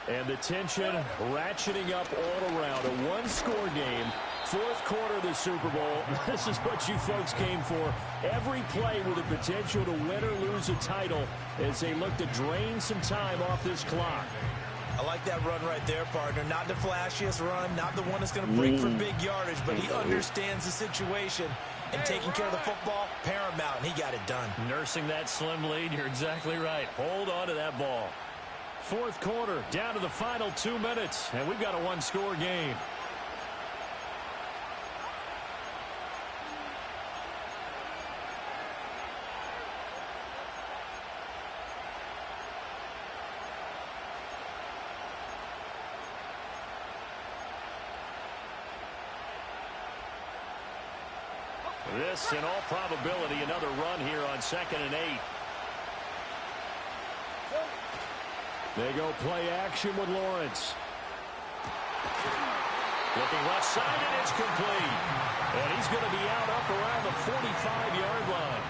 Speaker 4: And the tension ratcheting up all around. A 1-score game. 4th quarter of the Super Bowl. This is what you folks came for. Every play with the potential to win or lose a title as they look to drain some time off this clock.
Speaker 6: I like that run right there, partner. Not the flashiest run, not the one that's going to break for big yardage, but he understands the situation. And taking care of the football, paramount, and he got it done.
Speaker 4: Nursing that slim lead, you're exactly right. Hold on to that ball. 4th quarter, down to the final 2 minutes, and we've got a 1-score game. This, in all probability, another run here on 2nd and 8. They go play action with Lawrence. Looking left side, and it's complete. And he's going to be out up around the 45-yard line.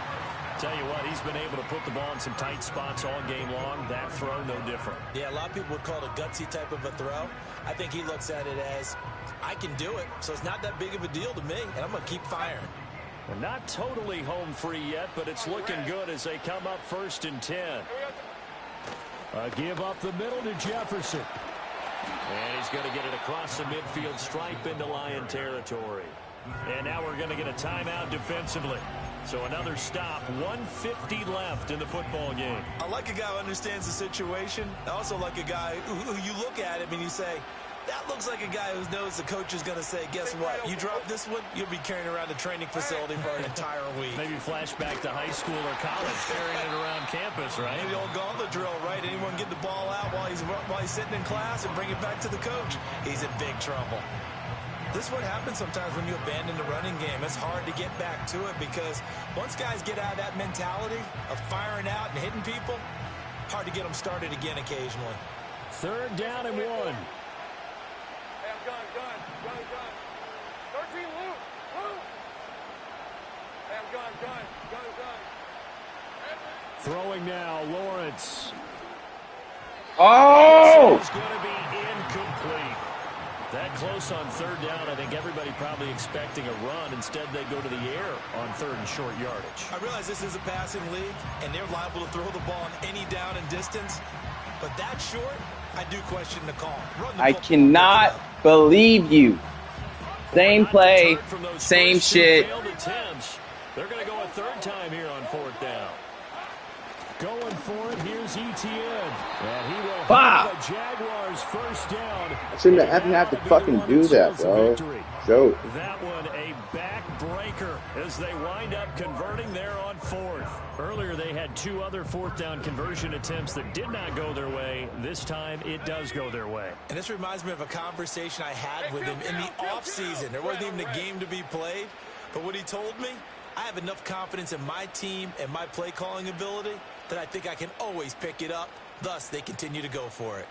Speaker 4: Tell you what, he's been able to put the ball in some tight spots all game long. That throw, no different.
Speaker 6: Yeah, a lot of people would call it a gutsy type of a throw. I think he looks at it as, I can do it, so it's not that big of a deal to me, and I'm going to keep firing.
Speaker 5: And not totally home free yet, but it's looking good as they come up 1st and 10.
Speaker 4: A give up the middle to Jefferson.
Speaker 5: And he's going to get it across the midfield stripe into Lion territory. And now we're going to get a timeout defensively. So another stop, 1:50 left in the football game.
Speaker 6: I like a guy who understands the situation. I also like a guy who you look at him and you say, that looks like a guy who knows the coach is going to say, guess what? You drop this one, you'll be carrying around the training facility for an entire week.
Speaker 5: Maybe flashback to high school or college, carrying it around campus, right?
Speaker 6: Maybe the old gauntlet drill, right? Anyone get the ball out while he's sitting in class and bring it back to the coach? He's in big trouble. This is what happens sometimes when you abandon the running game. It's hard to get back to it because once guys get out of that mentality of firing out and hitting people, hard to get them started again occasionally.
Speaker 4: 3rd down and 1.
Speaker 7: Hey, I'm gun. 13 loose. Hey, I'm gun.
Speaker 4: Throwing now, Lawrence.
Speaker 8: Oh!
Speaker 5: It's going to be incomplete. That close on 3rd down, I think everybody probably expecting a run. Instead, they go to the air on 3rd and short yardage.
Speaker 6: I realize this is a passing league, and they're liable to throw the ball on any down and distance. But that short, I do question the call.
Speaker 8: I cannot believe you. Same play, same shit.
Speaker 5: They're going to go a 3rd time here on 4th down.
Speaker 4: Going for it, here's Etienne. And he will
Speaker 8: Bah!
Speaker 4: have the Jaguars 1st down.
Speaker 9: I shouldn't have to fucking do that, bro. So
Speaker 5: That one a backbreaker as they wind up converting there on 4th. Earlier they had 2 other 4th down conversion attempts that did not go their way. This time it does go their way.
Speaker 6: And this reminds me of a conversation I had with him in the offseason. There wasn't even a game to be played. But what he told me, I have enough confidence in my team and my play calling ability that I think I can always pick it up. Thus, they continue to go for it.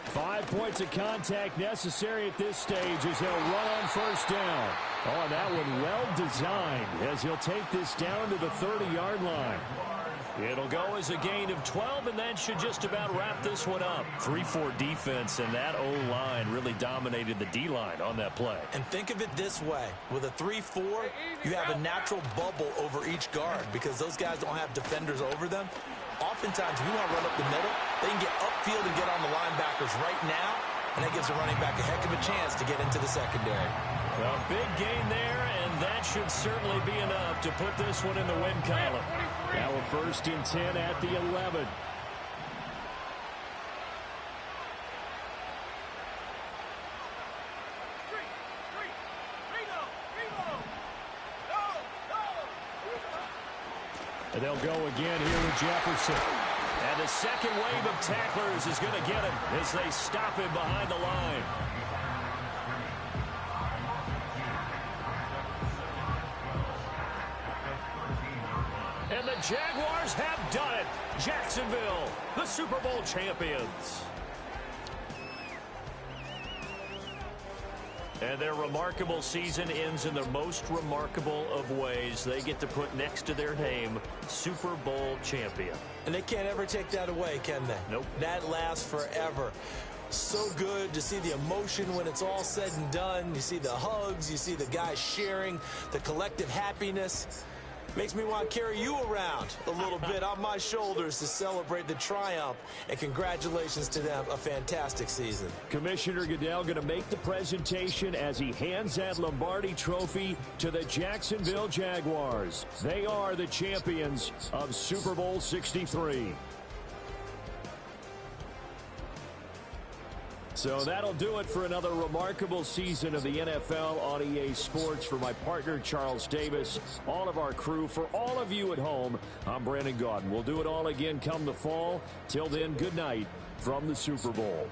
Speaker 4: Five points of contact necessary at this stage as he'll run on 1st down. Oh, that one well designed as he'll take this down to the 30-yard line.
Speaker 5: It'll go as a gain of 12, and that should just about wrap this one up. 3-4 defense, and that O-line really dominated the D-line on that play.
Speaker 6: And think of it this way. With a 3-4, you have a natural bubble over each guard because those guys don't have defenders over them. Oftentimes, we want to run up the middle. They can get upfield and get on the linebackers right now, and that gives the running back a heck of a chance to get into the secondary.
Speaker 5: A big gain there, and that should certainly be enough to put this one in the win column.
Speaker 4: Now a 1st and 10 at the 11. And they'll go again here with Jefferson.
Speaker 5: And the second wave of tacklers is going to get him as they stop him behind the line. And the Jaguars have done it. Jacksonville, the Super Bowl champions. And their remarkable season ends in the most remarkable of ways. They get to put next to their name, Super Bowl champion.
Speaker 6: And they can't ever take that away, can they?
Speaker 5: Nope.
Speaker 6: That lasts forever. So good to see the emotion when it's all said and done. You see the hugs. You see the guys sharing the collective happiness. Makes me want to carry you around a little bit on my shoulders to celebrate the triumph. And congratulations to them. A fantastic season.
Speaker 4: Commissioner Goodell going to make the presentation as he hands that Lombardi trophy to the Jacksonville Jaguars. They are the champions of Super Bowl 63. So that'll do it for another remarkable season of the NFL on EA Sports. For my partner, Charles Davis, all of our crew, for all of you at home, I'm Brandon Gaudin. We'll do it all again come the fall. Till then, good night from the Super Bowl.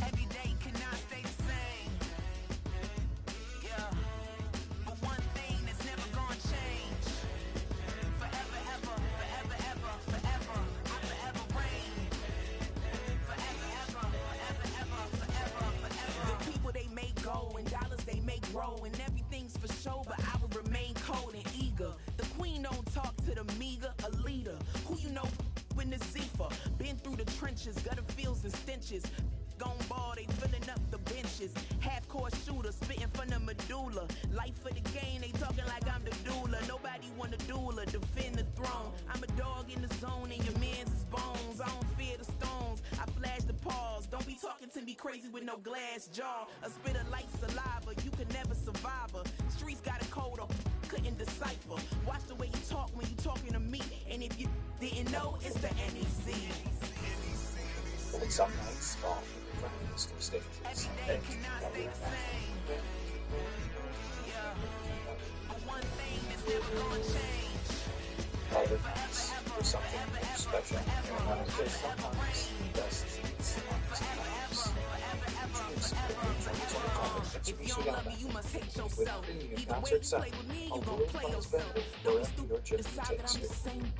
Speaker 2: Every day cannot stay the same. Yeah. But one thing that's never gonna change. Forever, ever, forever, ever, forever. I forever reign. Forever, ever, forever, ever, forever, forever. The people they make go and dollars they make grow and everything's for show, but I will remain cold and eager. The queen don't talk to the meager, a leader. Who you know in the Zephyr? Been through the trenches, gutter fields and stenches. Gone ball, they filling up the benches. Half-court shooter, spitting from the medulla. Life for the game, they talking like I'm the doula. Nobody want a doula, defend the throne. I'm a dog in the zone and your man's is bones. I don't fear the stones, I flash the paws. Don't be talking to me crazy with no glass jaw. A spit of light saliva, you can never survive her. Streets got a code up, couldn't decipher. Watch the way you talk when you talking to me. And if you didn't know, it's the NEC.
Speaker 10: But some nights, some stages,
Speaker 2: every day cannot stay the same. Yeah. But one thing that's never gonna change.
Speaker 10: other nights for something special. And I would say sometimes the best is
Speaker 2: if you don't love me, you must hate yourself. Either way you play with me, you gon' play yourself. Don't be stupid, decide that I'm the same.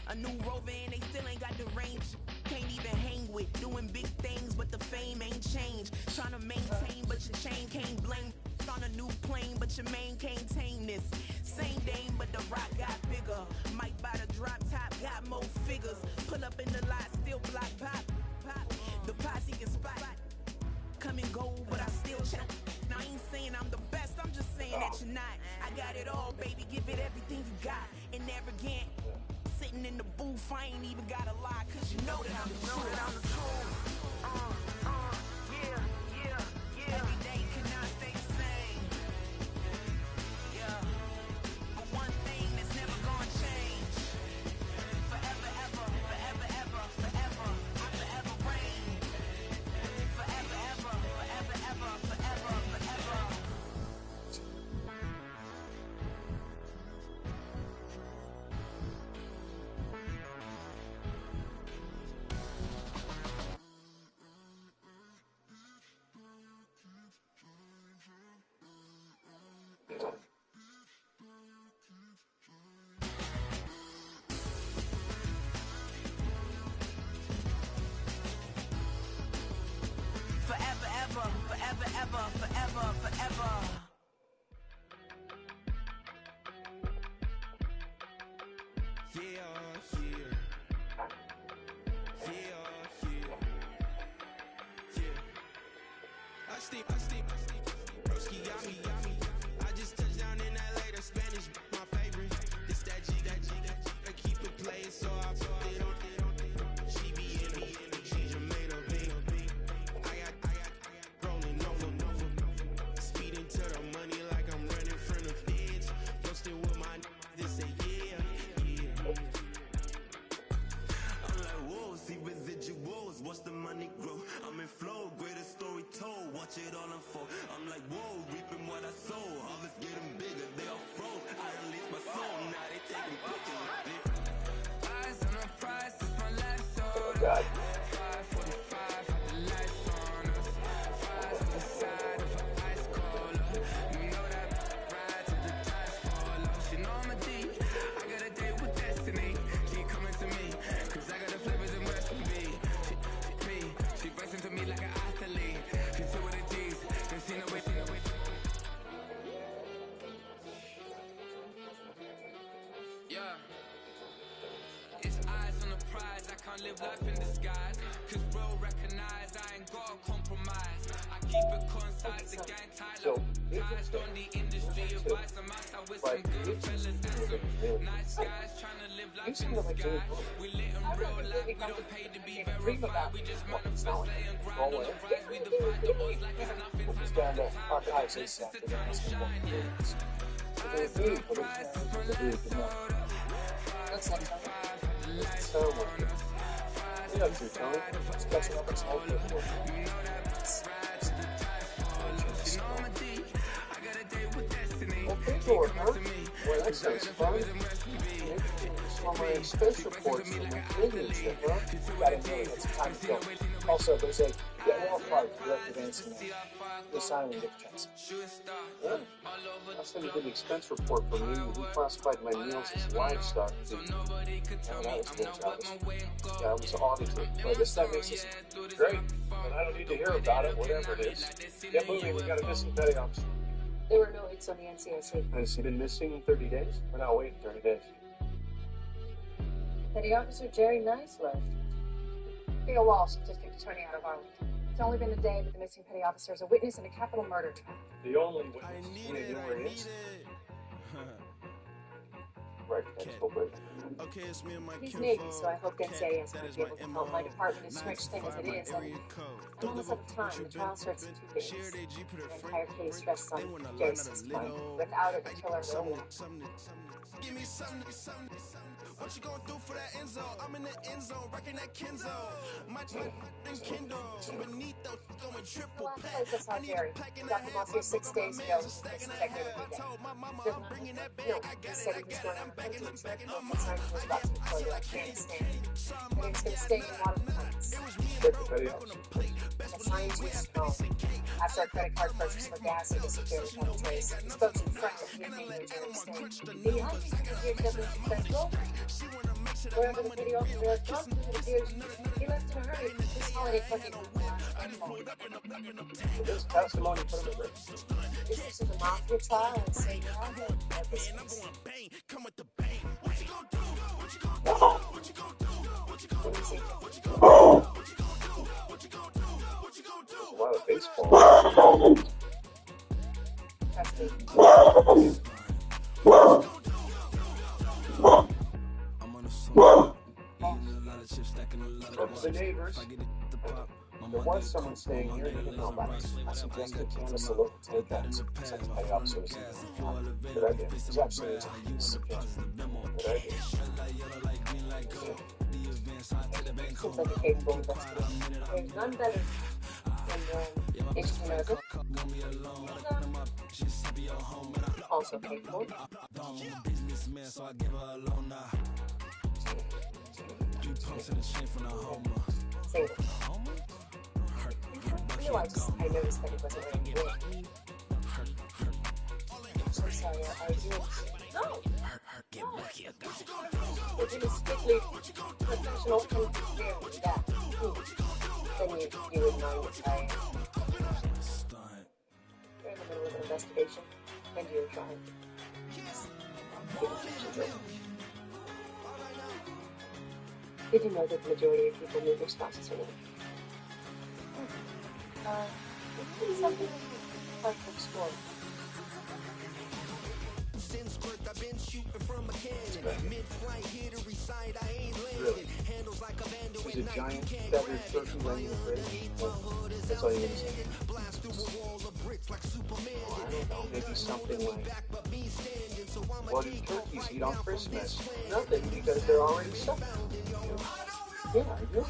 Speaker 2: A new rover and they still ain't got the range. Can't even hang with, doing big things, but the fame ain't changed. Trying to maintain, but your chain can't blame. On a new plane, but your main can't tame this. Same dame, but the rock got bigger. Might buy the drop top, got more figures. Pull up in the lot, still block pop. The posse can spot. Come and go, but I still check. Now I ain't saying I'm the best, I'm just saying that you're not. I got it all, baby, give it everything you got. And arrogant, sitting in the booth, I ain't even gotta lie, cause you know that I'm the truth. Yeah. Every day cannot stay the same. Yeah. But one thing that's never gonna change. Forever, ever, forever, ever, forever. I forever reign. Forever, ever, forever, ever, forever, forever. Forever, ever, forever, ever, forever, forever.
Speaker 11: I steam. Broski got me. I just touched down in LA, the Spanish, my favorite. This that G. I keep it playing, so I put it on. She be in me, she just made a big. I got rolling over. Speeding to the money like I'm running from the feds. Posted with my they say yeah. I'm like, whoa, see residuals, watch the money grow. I'm in flow, greatest story told, watch it all unfold. I'm like, whoa, reaping what I sow. Harvest getting bigger, they all froze. I release my soul, now they taking pictures. Eyes on the prize, it's my life, so
Speaker 10: God.
Speaker 11: 5:45, the lights on us. Fries on the side of an ice cola. You know that ride till the tires fall off. She know I'm a D, I got a date with destiny. Keep coming to me, cause I got the flavors in West from B. She racing to me like an athlete. She two with the G's, and she know it. Yeah. It's eyes on the prize, I can't live life in disguise. Cause real recognize I ain't gotta compromise. I keep it concise, the gang tight like ties on the industry. Advice I'm outside with some good fellas and some nice guys trying to live life in the sky. We lit in real life, we don't pay to be verified. We just manifest, lay and grind on the rise. We defy the odds like it's nothing. Time after time, this is eternal shine, yeah. Eyes on the prize, it's my life, so
Speaker 10: That's like so much. Yeah, too, Tony. Especially up its whole
Speaker 11: well, people
Speaker 10: are Well, that sounds fun. Maybe some of my expense reports from my Canadian trip, huh? Got it really. It's time to go. Also, there's a get-well card for direct advancing this island gift chance. Yeah. Last time you did the expense report for me, you reclassified my meals as livestock. Oh, that was cool, Travis. Yeah, it was audited. Well, I guess that makes us great. But I don't need to hear about it, whatever it is. Get moving, we got a missing petty officer.
Speaker 12: There were no hits on the NCIC.
Speaker 10: Has he been missing in 30 days? We're now waiting 30 days.
Speaker 12: Petty Officer Jerry Nice left. Theo Walsh, District Attorney out of Arlington. It's only been a day, but the missing petty officer is a witness in a capital murder trial.
Speaker 10: The only witness. Any idea where he is? Right, that's so great.
Speaker 12: He's Navy, so I hope the NCIS might be able to help. My department is stretched thin as it is, and I'm almost out of time. The trial starts in 2 days. The entire case rests on Jerry's 6 point. Without it, the killer will win.
Speaker 2: Give me something. What you gonna do for that end zone? I'm in the end zone, rocking that Kenzo. My and Kindle, beneath those going triple pack.
Speaker 12: I saw Jerry. Got him off here 6 days ago. This detective every day. No, he said he was going on a hunting trip. Consigned he was about to deploy to Afghanistan. And he was going to stay in Waterfronts. The scientist known. After a credit card purchase for gas, he disappeared without a trace. He spoke to a friend that he had made in Jerry's stay. The hunting appeared to have been successful. Wherever the petty officer had gone to, it appears he left in a hurry. This holiday fucking
Speaker 10: This testimony put him at risk.
Speaker 12: This is a mafia trial and say you're out here at this case.
Speaker 2: Come with the bang. What you gonna do? What you gonna do? What you gonna do? What you gonna do? What you gonna do? What you gonna do? What you gonna do?
Speaker 10: A lot of baseball.
Speaker 12: Trust me.
Speaker 10: To the neighbors, there was someone staying here in the mailbox. I suggested Candace to look to take that since petty officers. Good idea. It's actually a suggestion. Good idea.
Speaker 12: Seems like a capable investigator. There's none better than HQ Medical. Also capable. Single. I noticed that he wasn't wearing a wig. I'm so sorry, are you... No! If it is strictly professional and very that, then you would mind if I... You're in the middle of an investigation, and you're trying. Did you know that the majority of people knew their spouses are living? Something hard to explore.
Speaker 2: Since birth, I've been shooting from a cannon. Mid-flight, here to recite, I ain't landed. Handles like a vandal.
Speaker 10: There's a giant feathered turkey laying in the fridge. That's all you need to say.
Speaker 2: Blast through a wall of bricks like Superman.
Speaker 10: I don't know, maybe something like, what do turkeys eat on Christmas? Nothing, because they're already stuffed.
Speaker 12: Yeah, I do.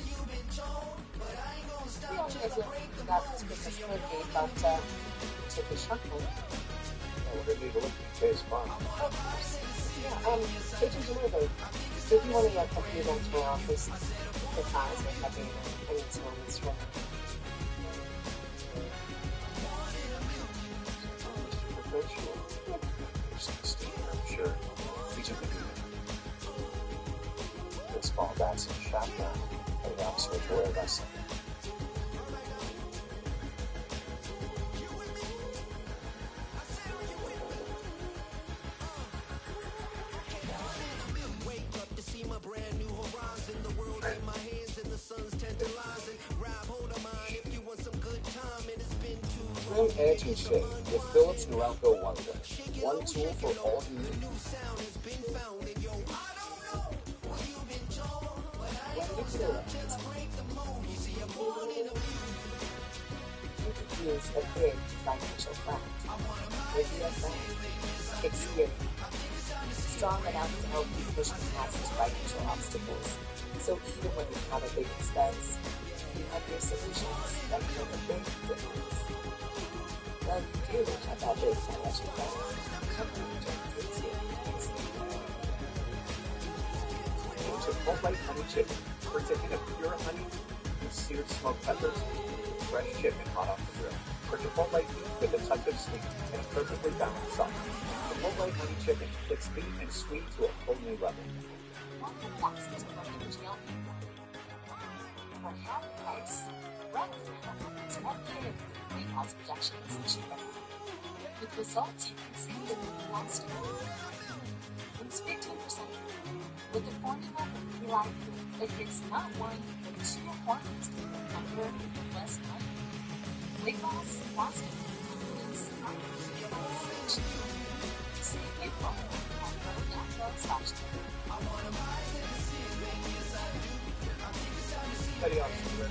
Speaker 12: We all guys know about this Christmas turkey, but took a shuffle.
Speaker 10: Oh, we're going to need to look at the case file.
Speaker 12: Of course. Yeah, Agent Geneva, if you want to come here down to my office, the files are heavy and I need some moments from
Speaker 10: I'm sure. Agent baseball bats and shotgun, and the officers wear wrestling. Rim edge and shake with Phillips Norelco Wonder. One tool for all you need.
Speaker 12: Introduce a big financial fact. With USA, experience. Strong enough to help you push past financial obstacles. So even when you have a big expense, you have your solutions that make a big difference. Well, you do have that big financial plan. Company Jones is here.
Speaker 10: Chipotle honey chicken brings a hint of pure honey and seared smoked peppers with fresh chicken hot off the grill. For Chipotle heat with a touch of sweet and a perfectly balanced sauce. Chipotle honey chicken hits sweet and sweet to a whole new level.
Speaker 12: For half price, run is one year of weight loss projections in chicken. With results you can see in the last year. Lose 15%. With the formula from Eli Food that hits not one, but two hormones to the number less money. Weight loss, fasting, confidence, confidence. See Big Ball at pro.com/chicken.
Speaker 10: Petty officer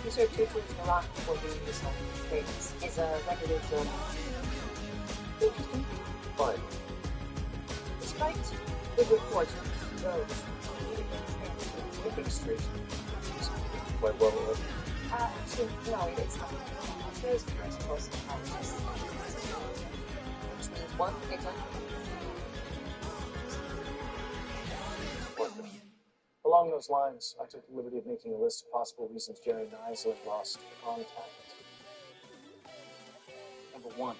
Speaker 12: These are two tools in Iraq before being this one. Is a regular film. Interesting.
Speaker 10: Fine.
Speaker 12: Despite the reports of those
Speaker 10: Administration is quite well known.
Speaker 12: actually, no, it's not. There's principles and practices. Which means one, they don't.
Speaker 10: Along those lines, I took the liberty of making a list of possible reasons Jerry Neisler lost contact. Number 1,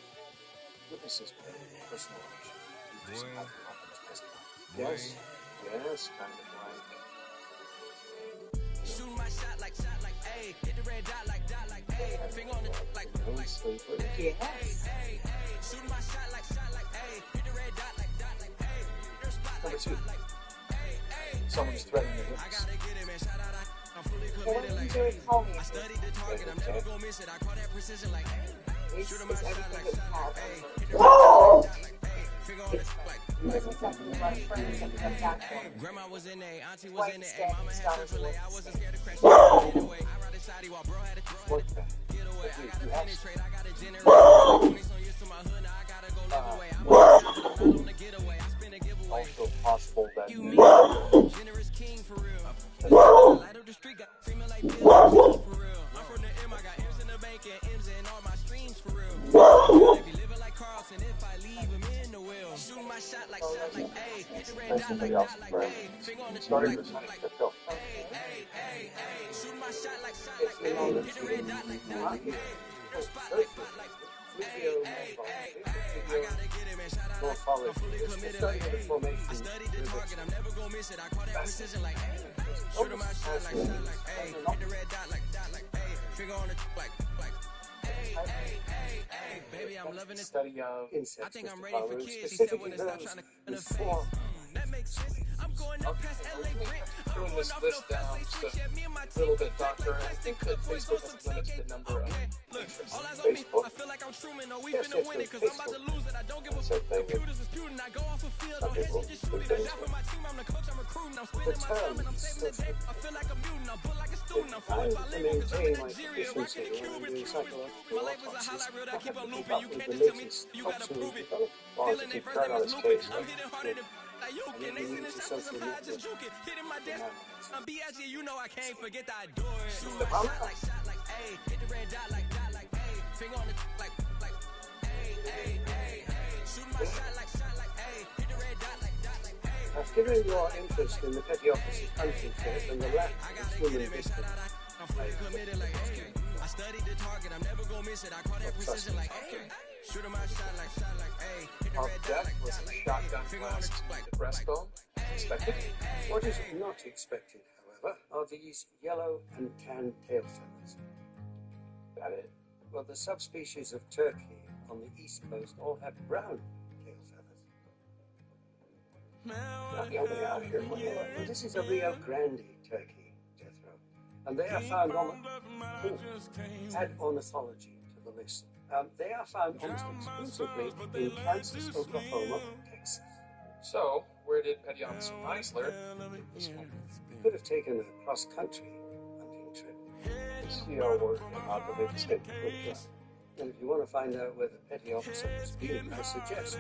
Speaker 10: witnesses pay personal relations. Yes, kind of like.
Speaker 2: Shoot my shot like A. Hit the red dot like A. Finger on the like
Speaker 10: sleeper.
Speaker 12: Yes.
Speaker 2: Shoot my shot like A. Hit the red dot like A. Your spot
Speaker 10: Number
Speaker 2: like
Speaker 10: 2, someone's threatening the witness.
Speaker 2: I gotta get it, man. Shout out, I'm fully
Speaker 12: Well,
Speaker 2: committed like
Speaker 12: Jerry called me.
Speaker 2: I studied the target, I'm never gonna miss it. I call that precision like
Speaker 12: This is
Speaker 2: shoot my shot
Speaker 12: everything
Speaker 2: like
Speaker 12: that we
Speaker 2: A.
Speaker 12: have.
Speaker 2: Hit the red dot like A. Finger on the like
Speaker 12: This is something we run friends that we have back for.
Speaker 2: Grandma was in there, auntie was
Speaker 12: White
Speaker 2: in there,
Speaker 12: stack,
Speaker 2: mama had
Speaker 12: scholars
Speaker 2: Chevrolet. I
Speaker 12: will
Speaker 2: wasn't
Speaker 12: stay.
Speaker 2: scared to crash anyway. I ride a shoddy while bro had a
Speaker 10: What
Speaker 2: get away. I gotta penetrate, I gotta generate. 20 some years to my hood, now I gotta go live away. I'm on the getaway, I spin a giveaway.
Speaker 10: Also possible that
Speaker 2: You mean generous king for real. Light up the street, got female like Bill for real. I'm from the M, I got M's in the bank and M's in all my streams for real. They be living like Carlson if I leave him in the will. Shoot my shot like A. Hit the red dot like A. Finger on the
Speaker 10: starting
Speaker 2: like
Speaker 10: to sign
Speaker 2: like
Speaker 10: crypto.
Speaker 2: shoot my shot like A. Hit the red dot like A. Your spot like I gotta get it, man. Shout out, I'm fully committed like I studied the target, I'm never gonna miss it. I call that precision like shoot my shot like A. Hit the red dot like A. Finger on the like baby, I'm loving it.
Speaker 10: Study of insects.
Speaker 2: I think I'm
Speaker 10: Mr.
Speaker 2: ready for
Speaker 10: Fowler,
Speaker 2: kids. He said when
Speaker 10: specifically
Speaker 2: it stops
Speaker 10: those
Speaker 2: trying to in the
Speaker 10: with
Speaker 2: face.
Speaker 10: four.
Speaker 2: That makes sense. I'm going up past LA Brick. I'm
Speaker 10: Throwing
Speaker 2: going
Speaker 10: this
Speaker 2: off
Speaker 10: list
Speaker 2: no
Speaker 10: down
Speaker 2: fast
Speaker 10: to
Speaker 2: lane. Yeah, me and my
Speaker 10: a
Speaker 2: team
Speaker 10: little
Speaker 2: could
Speaker 10: bit
Speaker 2: pack
Speaker 10: darker.
Speaker 2: like
Speaker 10: I think that
Speaker 2: boys
Speaker 10: Facebook
Speaker 2: on
Speaker 10: has
Speaker 2: some
Speaker 10: limited the number of
Speaker 2: Look,
Speaker 10: interests
Speaker 2: all
Speaker 10: on
Speaker 2: eyes on me.
Speaker 10: Facebook.
Speaker 2: I feel like I'm Truman. No, we
Speaker 10: Yes,
Speaker 2: finna win it, cause I'm about to lose it. I don't give a fuck. Computers is disputing. I go off a field. Don't hesitate, just shoot it. I die for my team. I'm the coach. I'm recruiting. I'm spending my time and I'm saving the day. I feel like a mutant. I'm built like a student. I'm fully bilingual cause I'm in Nigeria. Rocking the Cubans. My life was a highlight reel that keep on looping. You can't just tell me you gotta prove it. Feeling they first name was looping. I'm hitting harder than like you can. They sending shots to some high, just juke it. Hitting my desk. I'm BIG, you know I can't forget that I do it. Shoot my shot like A. Hit the red dot like A. Finger on the like A. Shoot my shot like A. Hit the red dot like A.
Speaker 10: Considering your interest in the petty officer's hunting trip and the lack of human distance,
Speaker 2: I'm fully committed like A. I studied the target, I'm never gonna miss it. I call that precision like A. Shoot my shot like A. Hit the
Speaker 10: our
Speaker 2: red dot
Speaker 10: death
Speaker 2: like
Speaker 10: was a shotgun blast to the breastbone, as expected. What is not expected, however, are these yellow and tan tail feathers. That it? Well, the subspecies of turkey on the east coast all have brown tail feathers. Not the only out here. Well, this is a Rio Grande turkey, death row. And they are found on add ornithology to the list. They are found almost exclusively in Kansas, Oklahoma, Texas.
Speaker 3: So, where did Petty Officer Neisler
Speaker 10: get this one? Could have taken a cross-country hunting trip. See our work about the big state of and if you want to find out where the petty officer was being, I suggest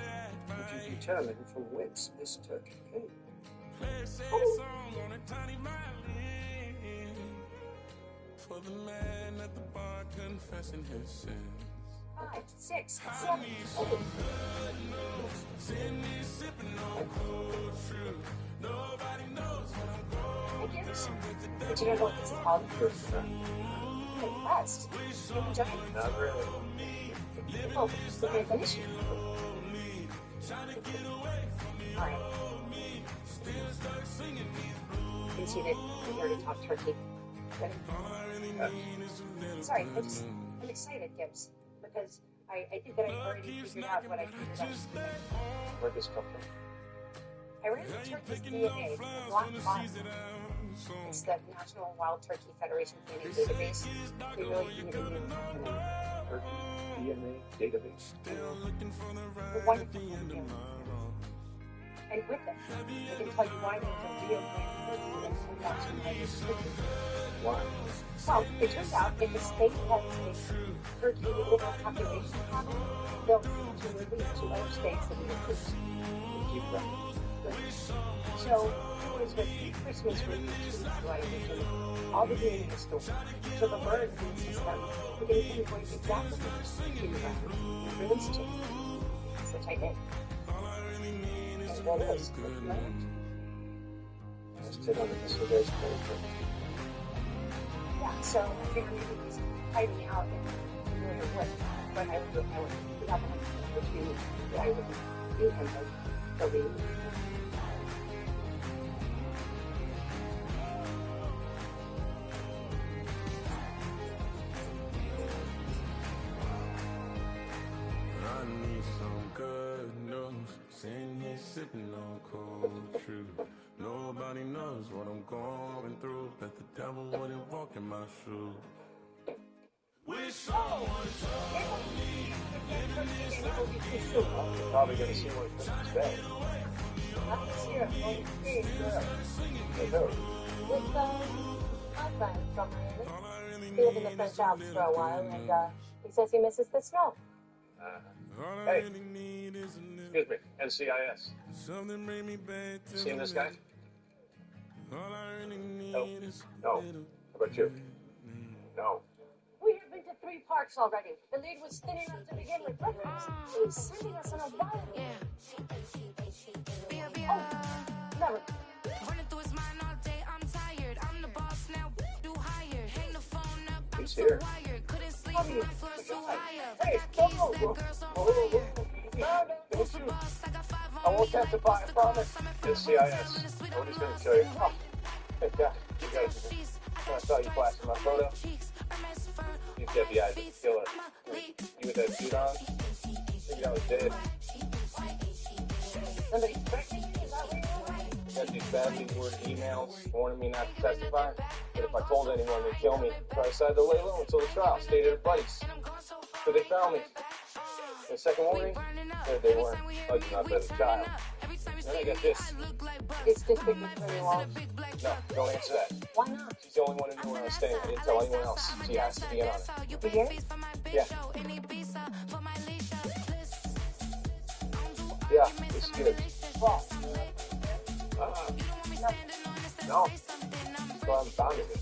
Speaker 10: that you determine from whence this turkey came.
Speaker 11: For the man at the bar confessing his sins.
Speaker 12: 5, 6, 7, 8. I guess. But you don't know what this is called? I'm impressed. You enjoy it?
Speaker 10: Not really.
Speaker 12: Oh, we're going to finish? Alright. You see that we already talked turkey. Ready? Sorry, I'm excited, Gibbs, because I think that I've already figured out what I figured out.
Speaker 10: Where'd this come from?
Speaker 12: I ran the turkey's DNA, the Black Box. It's the National Wild Turkey Federation DNA database. They really need a new
Speaker 10: Turkey DNA database.
Speaker 12: The wonderful thing. And with it, I can tell you why there's a real brand turkey and some that's United Turkey.
Speaker 10: Why?
Speaker 12: Well, it turns out if the state has a turkey overpopulation problem, they'll need to release to other states that will increase.
Speaker 10: Keep that.
Speaker 12: So, it was with Christmas when all the DNA is stored. So the bird in the system, we can pinpoint exactly what the turkey is released to. Which I did. And that is good land.
Speaker 10: Let's sit on it. This is very cool.
Speaker 12: Yeah, so I figured maybe he's hiding out in where it would. But I would put up on the tree that I would do him, but he'll be.
Speaker 11: I need some good news. Sitting here sipping on cold truth. Nobody knows what I'm going through. Bet the devil wouldn't walk in my shoes. Wish someone told me.
Speaker 10: You're probably going to see one Christmas Day.
Speaker 12: Not this year, only 3 girls.
Speaker 10: Hey, no.
Speaker 12: With my friend from Miami. He lived in the French Alps for a while, and he says he misses the snow.
Speaker 10: Hey, excuse me, NCIS. Seen this guy? No. No. How about you? No.
Speaker 12: We have been to 3 parks already. The lead was thin enough to begin with. He's sending us on a wild one. Oh, never.
Speaker 11: Running through his mind all day, I'm tired. I'm the boss now, do higher. Hang the phone up, I'm
Speaker 10: He's
Speaker 11: so
Speaker 10: here.
Speaker 11: wired. Couldn't sleep,
Speaker 12: How do you-
Speaker 11: my floor's too high up.
Speaker 10: Hey,
Speaker 11: Got keys,
Speaker 10: whoa,
Speaker 11: that
Speaker 10: whoa,
Speaker 11: girl's on
Speaker 10: whoa,
Speaker 11: fire.
Speaker 10: Don't shoot.
Speaker 11: Boss, I got 5
Speaker 10: I
Speaker 11: on
Speaker 10: won't
Speaker 11: me, like
Speaker 10: testify, I
Speaker 11: poster
Speaker 10: promise.
Speaker 11: girls. I'm in
Speaker 10: NCIS.
Speaker 11: front of
Speaker 10: Nobody's going to show you. Oh, hey, yeah, you got it.
Speaker 11: sheets.
Speaker 10: When I saw you flashing my photo, you get the eyes of the killer. You with that suit on, maybe I was dead.
Speaker 12: Somebody threatening me? Is that what you're
Speaker 10: Got these badly worded emails warning me not to testify. But if I told anyone, they'd kill me. So I decided to lay low until the trial. Stayed at a buddy's. So they found me. The second warning said they weren't lucky enough as a child. Then I got this.
Speaker 12: It's District Attorney Walsh.
Speaker 10: No, don't answer that.
Speaker 12: Why not?
Speaker 10: She's the only one who knew where I was staying. I didn't tell anyone else. She has to be in on it.
Speaker 12: You hear?
Speaker 10: Yeah. Yeah, it's good.
Speaker 12: Well,
Speaker 10: No. So I'm found it.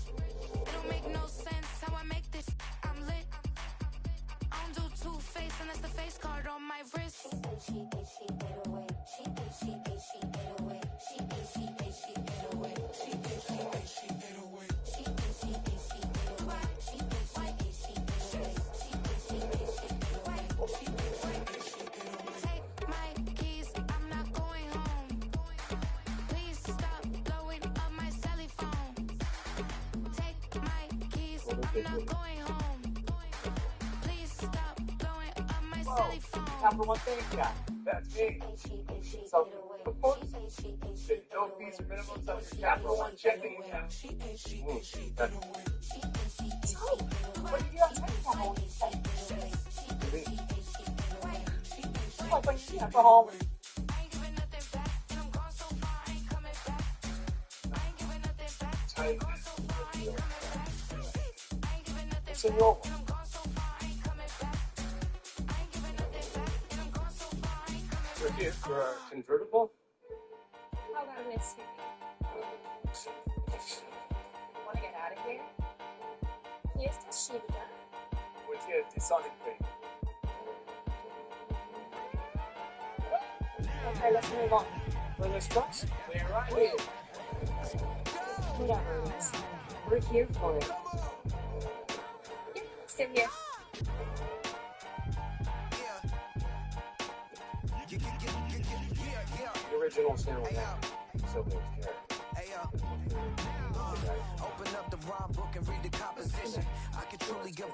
Speaker 12: time for one thing?
Speaker 10: Yeah, that's me. So, of course, there's no fees or minimums on your Capital One checking account.
Speaker 12: So, what did you on checking account? Like when you go home.
Speaker 10: It's in your one. For a convertible?
Speaker 12: Hold on, let's see. Want to get out of here? Here's the Shiva.
Speaker 10: With you, the Sonic thing.
Speaker 12: Okay, let's move on.
Speaker 10: When there's trucks, we're right here.
Speaker 12: Whatever it is. We're here for it. Yeah, still here.
Speaker 10: The original's now now. So there's Jared.
Speaker 2: Open up the rhyme book and read the composition. I can truly give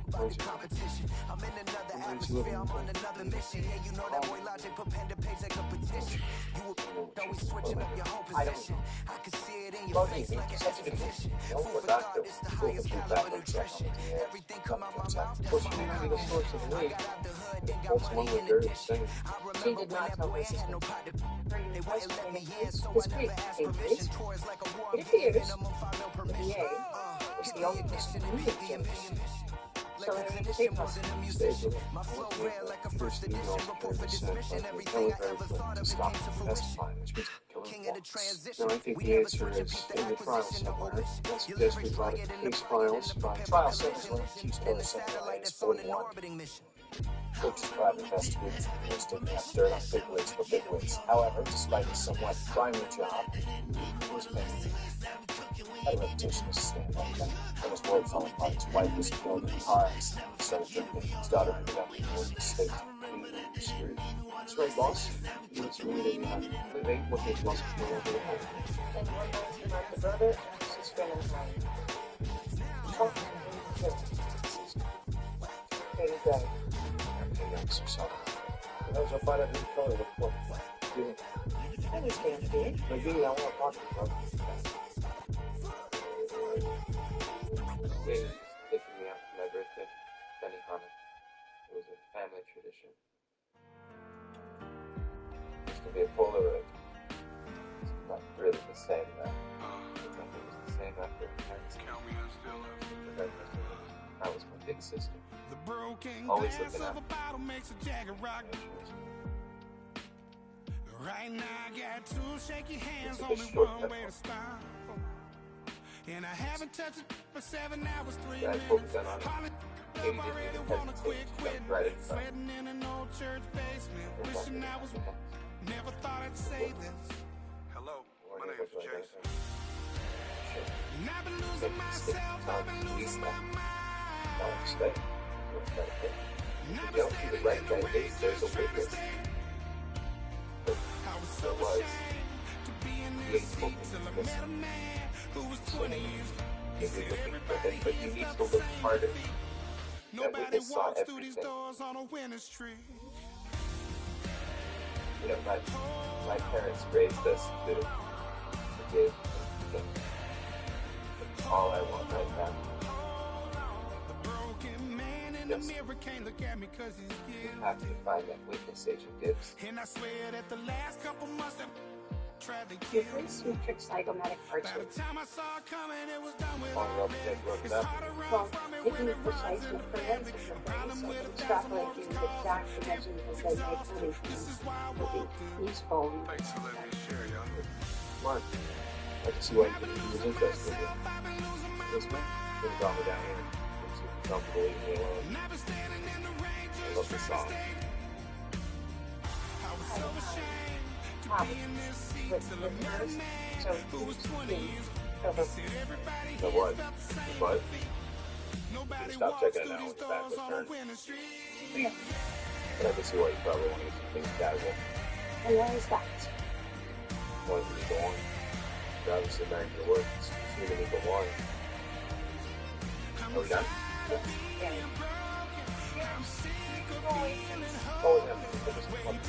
Speaker 2: about the competition. I'm in another atmosphere, I'm on another mission. Yeah, you know that boy Logic put pen to page like a petition. You were always switching up your whole position. I can see it in your face like an expedition. Food for thought, it's the highest caliber nutrition. Everything come out my mouth, that's my
Speaker 10: the source of the
Speaker 2: I
Speaker 10: week.
Speaker 2: got out the hood, then got
Speaker 10: Both one
Speaker 2: money
Speaker 10: was
Speaker 2: in
Speaker 10: very
Speaker 2: addition.
Speaker 10: distinct.
Speaker 2: I
Speaker 12: She
Speaker 2: remember
Speaker 12: did
Speaker 2: when
Speaker 12: not
Speaker 2: that
Speaker 12: tell
Speaker 2: boy
Speaker 12: me
Speaker 2: had no pot to. They wouldn't let me in, so
Speaker 12: It's
Speaker 2: I
Speaker 12: great.
Speaker 2: never asked
Speaker 12: It
Speaker 2: permission.
Speaker 12: is.
Speaker 2: Tours like a war,
Speaker 12: It appears
Speaker 2: minimum 5 mil
Speaker 12: the
Speaker 2: permission.
Speaker 12: VA is the ultimate movie genius. So there's a tape process.
Speaker 2: My flow rare like a first edition. Report for dismission. Everything I ever thought of
Speaker 10: Stop
Speaker 2: became to
Speaker 10: testifying, which means kill
Speaker 2: King
Speaker 10: him
Speaker 2: of the
Speaker 10: once.
Speaker 2: transition.
Speaker 10: No, I think
Speaker 2: We
Speaker 10: the
Speaker 2: never
Speaker 10: answer
Speaker 2: switch and
Speaker 10: is
Speaker 2: beat the
Speaker 10: in the trial
Speaker 2: acquisition of
Speaker 10: somewhere.
Speaker 2: omission.
Speaker 10: Let's
Speaker 2: Your
Speaker 10: suggest
Speaker 2: lyrics
Speaker 10: we brought
Speaker 2: bring it in
Speaker 10: case
Speaker 2: the
Speaker 10: files
Speaker 2: pen
Speaker 10: by
Speaker 2: and the
Speaker 10: trial
Speaker 2: preparation.
Speaker 10: service Chiefs
Speaker 2: And
Speaker 10: Killer
Speaker 2: the
Speaker 10: Second
Speaker 2: satellite
Speaker 10: Rights
Speaker 2: that's on an
Speaker 10: 41.
Speaker 2: orbiting mission.
Speaker 10: Coaches private investigators was taking up dirt on bigwigs for bigwigs. However, despite his somewhat grimy job, he was paid. Had a reputation as a stand-up guy. When his world fell apart, his wife was killed in a car accident. He started drinking. His daughter ended up in the state. That's right, boss. You was really living what his lost from over the home.
Speaker 12: And one night about the brother and his sister in law. Oh,
Speaker 10: Hey, guy. I'm so sorry. Those are part of the color of what?
Speaker 12: I understand, Pete.
Speaker 10: Maybe I want to talk about they taking me out for my birthday, Benihana. It was a family tradition. It's gonna be a Polaroid. It's not really the same now. I think it was the same after parents. That was my big sister. Always looking at
Speaker 2: Right now I got two shaky hands,
Speaker 10: it's a
Speaker 2: only
Speaker 10: short
Speaker 2: one way to stop. And I haven't touched it for 7 hours, 3
Speaker 10: guys
Speaker 2: minutes.
Speaker 10: focus on it.
Speaker 2: Holly,
Speaker 10: Katie
Speaker 2: I
Speaker 10: didn't
Speaker 2: already
Speaker 10: even
Speaker 2: wanna
Speaker 10: hesitate.
Speaker 2: quit
Speaker 10: She jumped
Speaker 2: quitting.
Speaker 10: right in front.
Speaker 2: Sweating in an old church basement. Wishing I was. Never thought I'd say this.
Speaker 3: Hello, my name is Jason.
Speaker 2: And I've been losing myself, I've been losing my mind.
Speaker 10: If you don't do the right thing, there's a witness.
Speaker 2: I was so ashamed to be in this seat till I met a man who was 20 years. He said everybody
Speaker 10: but you
Speaker 2: ends
Speaker 10: need
Speaker 2: up
Speaker 10: to look
Speaker 2: saying
Speaker 10: harder.
Speaker 2: defeat.
Speaker 10: That
Speaker 2: Nobody
Speaker 10: witness saw
Speaker 2: walks through these
Speaker 10: everything.
Speaker 2: doors on a winning streak.
Speaker 10: You know, my parents raised us to forgive and forget. That's all I want right now.
Speaker 2: The broken man in the mirror can't look at me 'cause he's
Speaker 10: You
Speaker 2: guilty.
Speaker 10: have to find that witness, Agent Gibbs.
Speaker 2: And I swear that the last couple months that tried to
Speaker 12: The
Speaker 2: kill
Speaker 12: three sweet trick psychomatic
Speaker 2: by the
Speaker 12: archers.
Speaker 2: time I saw it coming, it was done with
Speaker 10: All the
Speaker 2: already.
Speaker 10: other things
Speaker 2: It's
Speaker 10: up.
Speaker 2: hard to
Speaker 12: Well,
Speaker 2: run from it when
Speaker 12: taking
Speaker 2: it
Speaker 12: the precise
Speaker 2: runs in
Speaker 12: and
Speaker 2: the
Speaker 12: forensic
Speaker 2: family.
Speaker 12: of
Speaker 2: Problem
Speaker 12: things,
Speaker 2: with
Speaker 12: so
Speaker 2: 1,000
Speaker 12: extrapolate
Speaker 2: more
Speaker 12: the
Speaker 2: calls.
Speaker 12: exact dimensions of that
Speaker 2: Exhausted. This is why I
Speaker 12: would
Speaker 2: walked
Speaker 12: be
Speaker 2: in.
Speaker 12: useful.
Speaker 3: Thanks for letting me share, y'all.
Speaker 10: Mark, I can see why he was interested in you. This man, bring drama down here. Makes you comfortable leaving me alone.
Speaker 2: And I've been standing in the rain
Speaker 10: I
Speaker 2: just
Speaker 10: love this song.
Speaker 2: trying to stay. I was so ashamed to be in this seat
Speaker 12: With
Speaker 2: till I met a
Speaker 12: listeners,
Speaker 2: man
Speaker 12: so
Speaker 2: who was 20 years.
Speaker 12: so
Speaker 2: He said everybody
Speaker 10: The
Speaker 2: here
Speaker 10: what?
Speaker 2: felt the same
Speaker 10: What?
Speaker 2: defeat. Nobody
Speaker 10: Stop
Speaker 2: walks
Speaker 10: checking it
Speaker 2: through
Speaker 10: out
Speaker 2: these
Speaker 10: when the back
Speaker 2: doors
Speaker 10: was
Speaker 2: on a
Speaker 10: turned.
Speaker 2: winning streak.
Speaker 12: Yeah.
Speaker 10: But I can see why you probably want to get some things casual.
Speaker 12: And why is that?
Speaker 10: Why did you go on? You're obviously married to your work. It's sweeter than the wine. Are we done?
Speaker 12: Yeah.
Speaker 10: Oh, yeah. Put this one.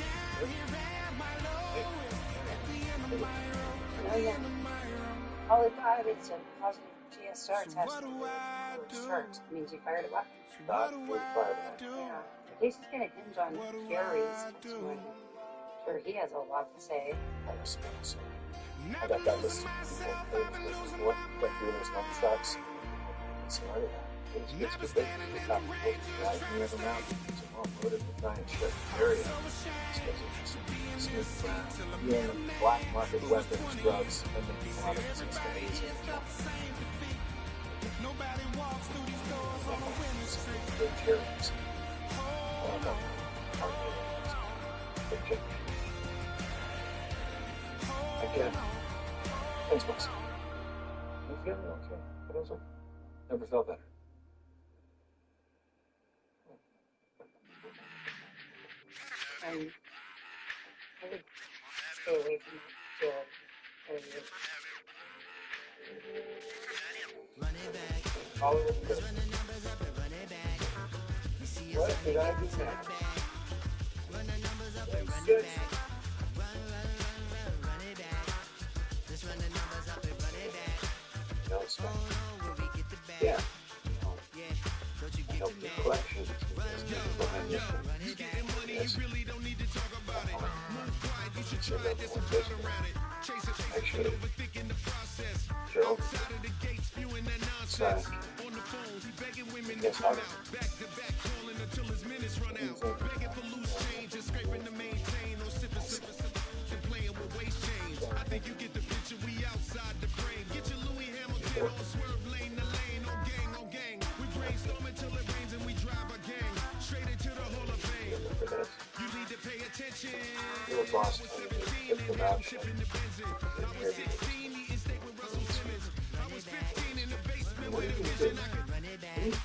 Speaker 12: Oh, yeah. All it got, it's a positive GSR test. Start means you fired it up.
Speaker 10: Stop. We're fired.
Speaker 12: Yeah. The case is going to hinge on Gary's testimony. Sure, he has a lot to say.
Speaker 10: I got that list of people. What? Like doing those number shots. It's smarter now. It's good to think. The top of the right near the mountain. It's all loaded with giant shit area. Yeah, black market weapons, drugs, and the commodities and stuff.
Speaker 2: Nobody walks through these doors on a winning streak.
Speaker 10: The chariots. All about our heroes. The chicken. Yeah. Thanks, boss. You feeling okay? What else? Never felt better.
Speaker 12: I would stay away from that till earlier.
Speaker 10: All of them good. What did I do next? Good. No, it's fine. Yeah. I helped the collection. Behind this one. Yes. Actually, Joe, Zach, yes, I
Speaker 2: I think you get the picture, we outside the frame. Get your Louis Hamilton on swerve lane to lane, on gang. We brainstorm until it rains and we drive a gang straight into the Hall of Fame. You need to pay attention.
Speaker 10: You're a boss.
Speaker 2: I was 17 and now I'm shipping the Benzin. I was 16 eating steak with Russell Simmons. I was 15 in the basement with a vision I could run it back.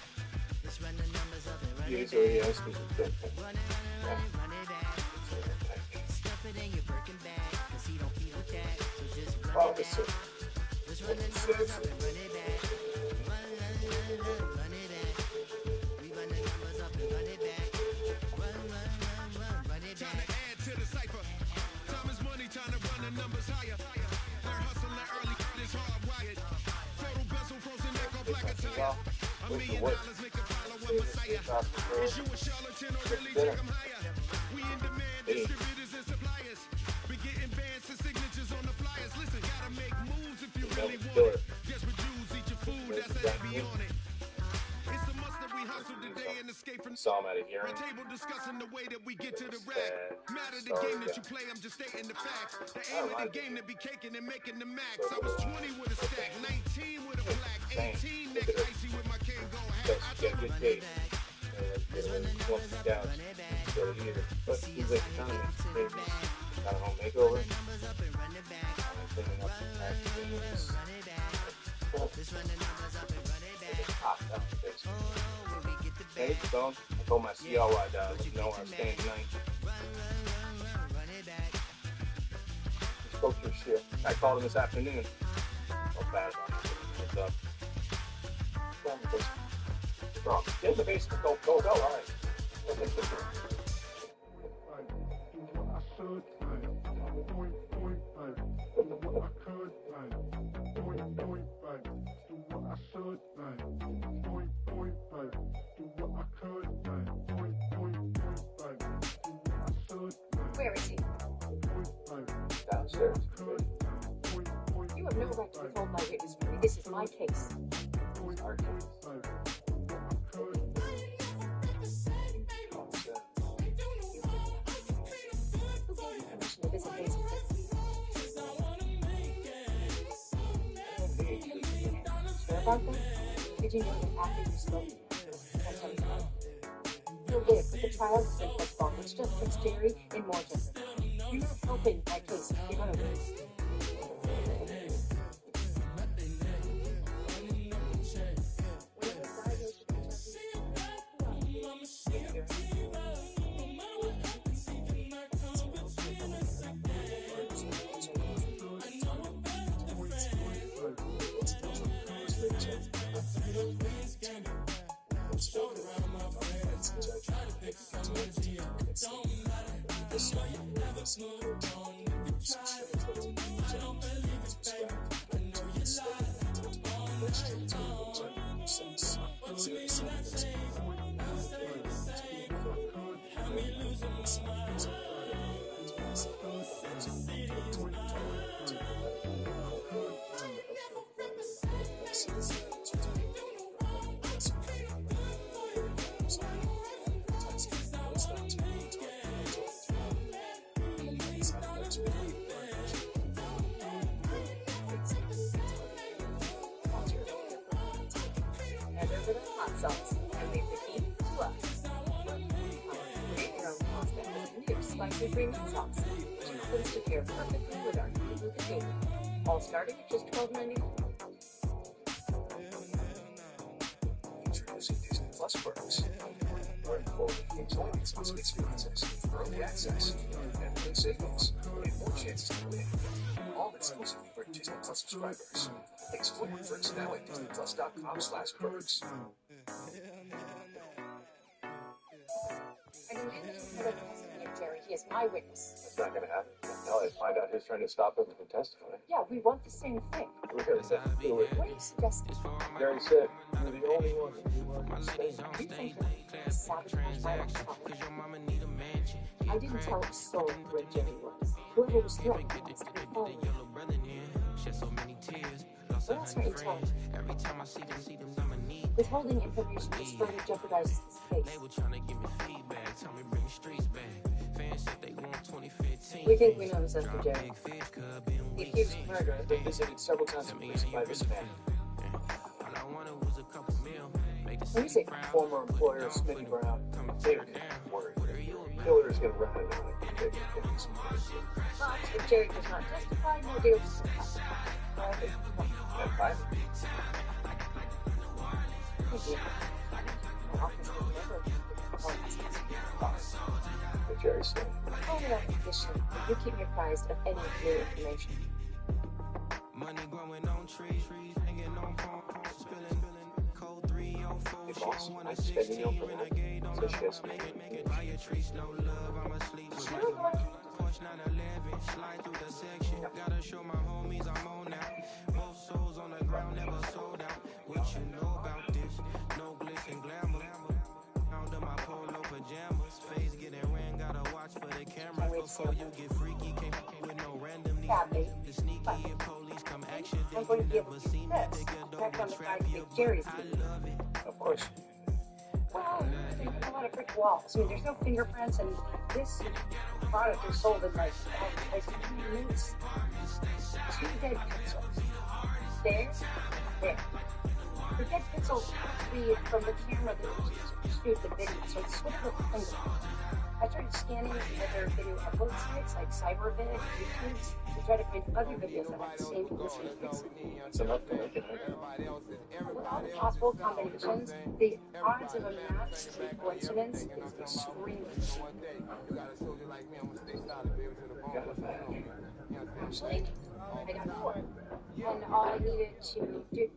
Speaker 2: Let's run the numbers up and run it back. Run it back. Stuff it in your Birkin bag, cause he don't feel that. So just run it back. Let's run the numbers up and run it back. Run it back. We run the numbers up and run it back. Run it back. Time to add to the cipher. Time is money, time to run the numbers higher. Learn hustling early, this hardwired. Photo bezel, frozen neck off like a tire. $1 million make a follow a messiah. Is you a charlatan or really take them higher? We in demand, distributors and suppliers. We getting bands and signatures on the flyers. Listen, gotta make moves if you really want it. Desperate Jews eat your food, that's a heavy on it. It's a must that we hustle today and escape from our table discussing the way that we get to the rack. Matter the game that you play, I'm just stating the facts. The aim of the game to be caking and making the max. I was 20 with a stack, 19 with a black, 18 next icy with my king go hat. I told him run it back. Let's run the numbers up and run it back. See us how you get to the back.
Speaker 10: Got a home makeover.
Speaker 12: Run the numbers up and run it back.
Speaker 10: Cleaning up the
Speaker 12: Run it back. Let's run the numbers up and run it back. Where we get the
Speaker 10: Hey,
Speaker 12: back.
Speaker 10: so I told my CL I know I'm staying tonight.
Speaker 12: Run it back.
Speaker 10: He spoke your shit. I called him this afternoon. Oh, bad about it. What's up? Bro, get in the basement. Go. All right.
Speaker 12: Where is he?
Speaker 10: Downstairs.
Speaker 12: You have no right to withhold my witness from me. This is my case.
Speaker 10: Our case.
Speaker 12: Who gave you permission to visit Hazel? Sure about that? Did you know that after you spoke? I'll tell you what. You'll live, but the trial has been postponed, which just puts Jerry in more jeopardy. You're not helping my case. You're gonna lose. And over the hot sauce, and leave the heat to us. Create your own pasta with new spicy green sauce, which happens to pair perfectly with our Look at you. All starting at just $12.99.
Speaker 10: Introducing Disney Plus perks. Learn more enjoyments on sweet experiences, early access, and big savings, and more chances to win. All exclusively for Disney Plus subscribers. Explore your perks now at DisneyPlus.com/perks.
Speaker 12: I didn't think you could have testimony of Jerry. He is my witness.
Speaker 10: That's not going to happen. Now I find out who's trying to stop him from testifying.
Speaker 12: Yeah, we want the same thing.
Speaker 10: What are you
Speaker 12: suggesting?
Speaker 10: Jerry said, you're the only one who wants to stay.
Speaker 12: You think that sabotaged my life? I didn't tell a soul where Jerry was. Whoever was threatened wants to be followed. What else are you telling me? Withholding information just further jeopardizes this case. We think we know who's after Jerry. The accused murderer has been visited several times in prison by this man. When you say
Speaker 10: Former employer Smitty Brown, they're worried. Killer is going to run into him.
Speaker 12: But if Jerry does not testify, no deal is
Speaker 10: What Jerry said.
Speaker 12: Only on condition that you keep me apprised of any new information.
Speaker 2: Money growing on trees, hanging on palms, spilling cold 304.
Speaker 10: Hey boss, I'm spending you for that. So she has
Speaker 2: Make it buy a trees, no love, I'm asleep. Porsche 911, slide through the section. Gotta show my homies I'm on now. Most souls on the ground, never sold out. What you know about this? No glitz and glamour. Under my polo pajamas, face getting ran, gotta watch for the camera. Before you get freaky, can't with no random need. The sneaky if police come action, they
Speaker 12: I'm going to be able
Speaker 2: never
Speaker 12: to
Speaker 2: see
Speaker 12: do
Speaker 2: me.
Speaker 12: this. Back on the side of Jerry's
Speaker 2: I
Speaker 12: team.
Speaker 2: love it.
Speaker 10: Of course.
Speaker 12: Well, there's a lot of brick walls. I mean, there's no fingerprints, and this product is sold in like all the places. It's 2 dead pixels. There. The dead pixels lead from the camera that was used to shoot the video, so it's sort of a fingerprint. I started scanning other video upload sites like Cybervid and YouTube to try to find other videos that have the same missing pixel.
Speaker 10: It's enough to make it.
Speaker 12: With all the possible combinations, the odds of a match to coincidence is extremely low. Actually, I got 4. And all I needed to do.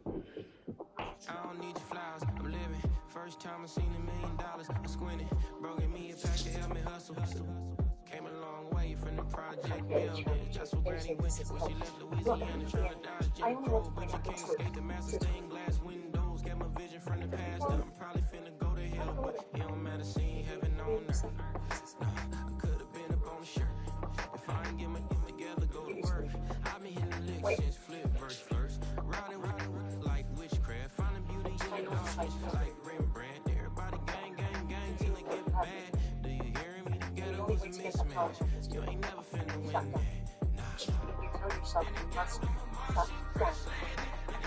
Speaker 2: I don't need your flowers, I'm living. First time I seen $1 million, I squinted. Broken me a pack to help me hustle. Came a long way from the project mill. Just for granny when she left Louisiana, trying to dodge Jim Crow. But you can't escape the master stained glass windows. Got my vision from the past. I'm probably finna go to hell, but it don't matter, seeing heaven on earth. No, I could have been up on the shirt. If I ain't get my shit together, go to work. I've been hitting the licks since flip verse first. Riding like witchcraft. Finding beauty in the darkness like Rembrandt. Everybody gang till they get bad. Do you hear me? Together was a mismatch. You ain't never finna win that.
Speaker 12: You tell yourself you must stop down.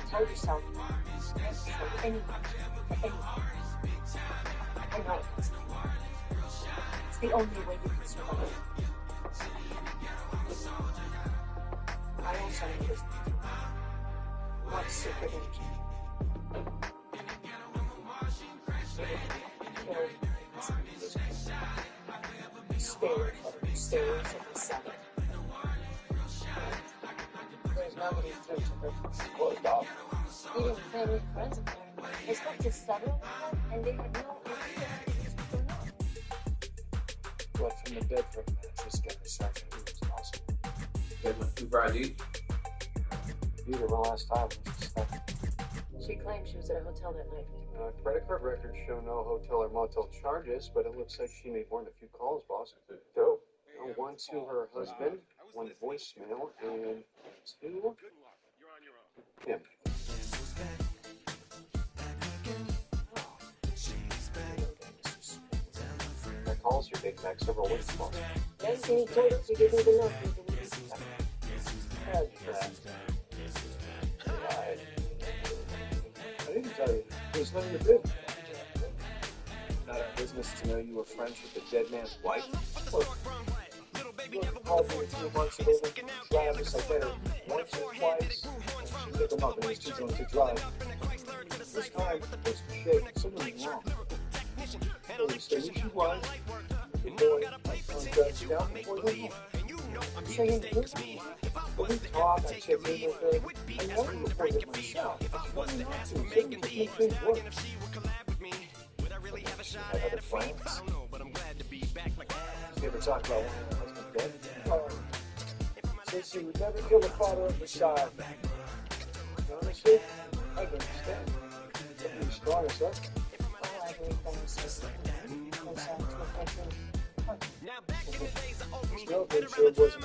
Speaker 12: Tell yourself for anyone, to anyone. I know it's the only way you can survive. I also know this. One secret agent. Stairs of the Senate. There's nobody through to her.
Speaker 10: Closed off.
Speaker 12: Even family friends of mine. I spoke to several of them, and they had no idea these people were.
Speaker 10: What from the bedroom mattress got the sergeant who was awesome.
Speaker 8: Good with Uber ID.
Speaker 10: Either the last time was just stuff.
Speaker 12: She claimed she was at a hotel that night.
Speaker 10: Credit card records show no hotel or motel charges, but it looks like she made more than a few calls, boss. So, one to her husband, one voicemail, and 2 him. That calls your Big Mac several weeks, boss.
Speaker 12: Then Kenny told us you didn't even know who the lead
Speaker 10: I didn't tell you. There's nothing to do. Not our business to know you were friends with the dead man's wife. Look, called me a few months ago to drive us. I met her once or twice, and she didn't pick them up, and I was too drunk to drive. This time, there's shit, something wrong. So we stayed where she was, the boy, I undressed down before the home. I'm saying, when we talk, I check in with her, I never reported myself. It's really not to, so we just make things work. She had other friends. She ever talked about when her husband dead? Said she would never kill the father of the child. Honestly, I can understand. Something strong as that.
Speaker 12: Oh, I agree with that. Still,
Speaker 10: it sure wasn't.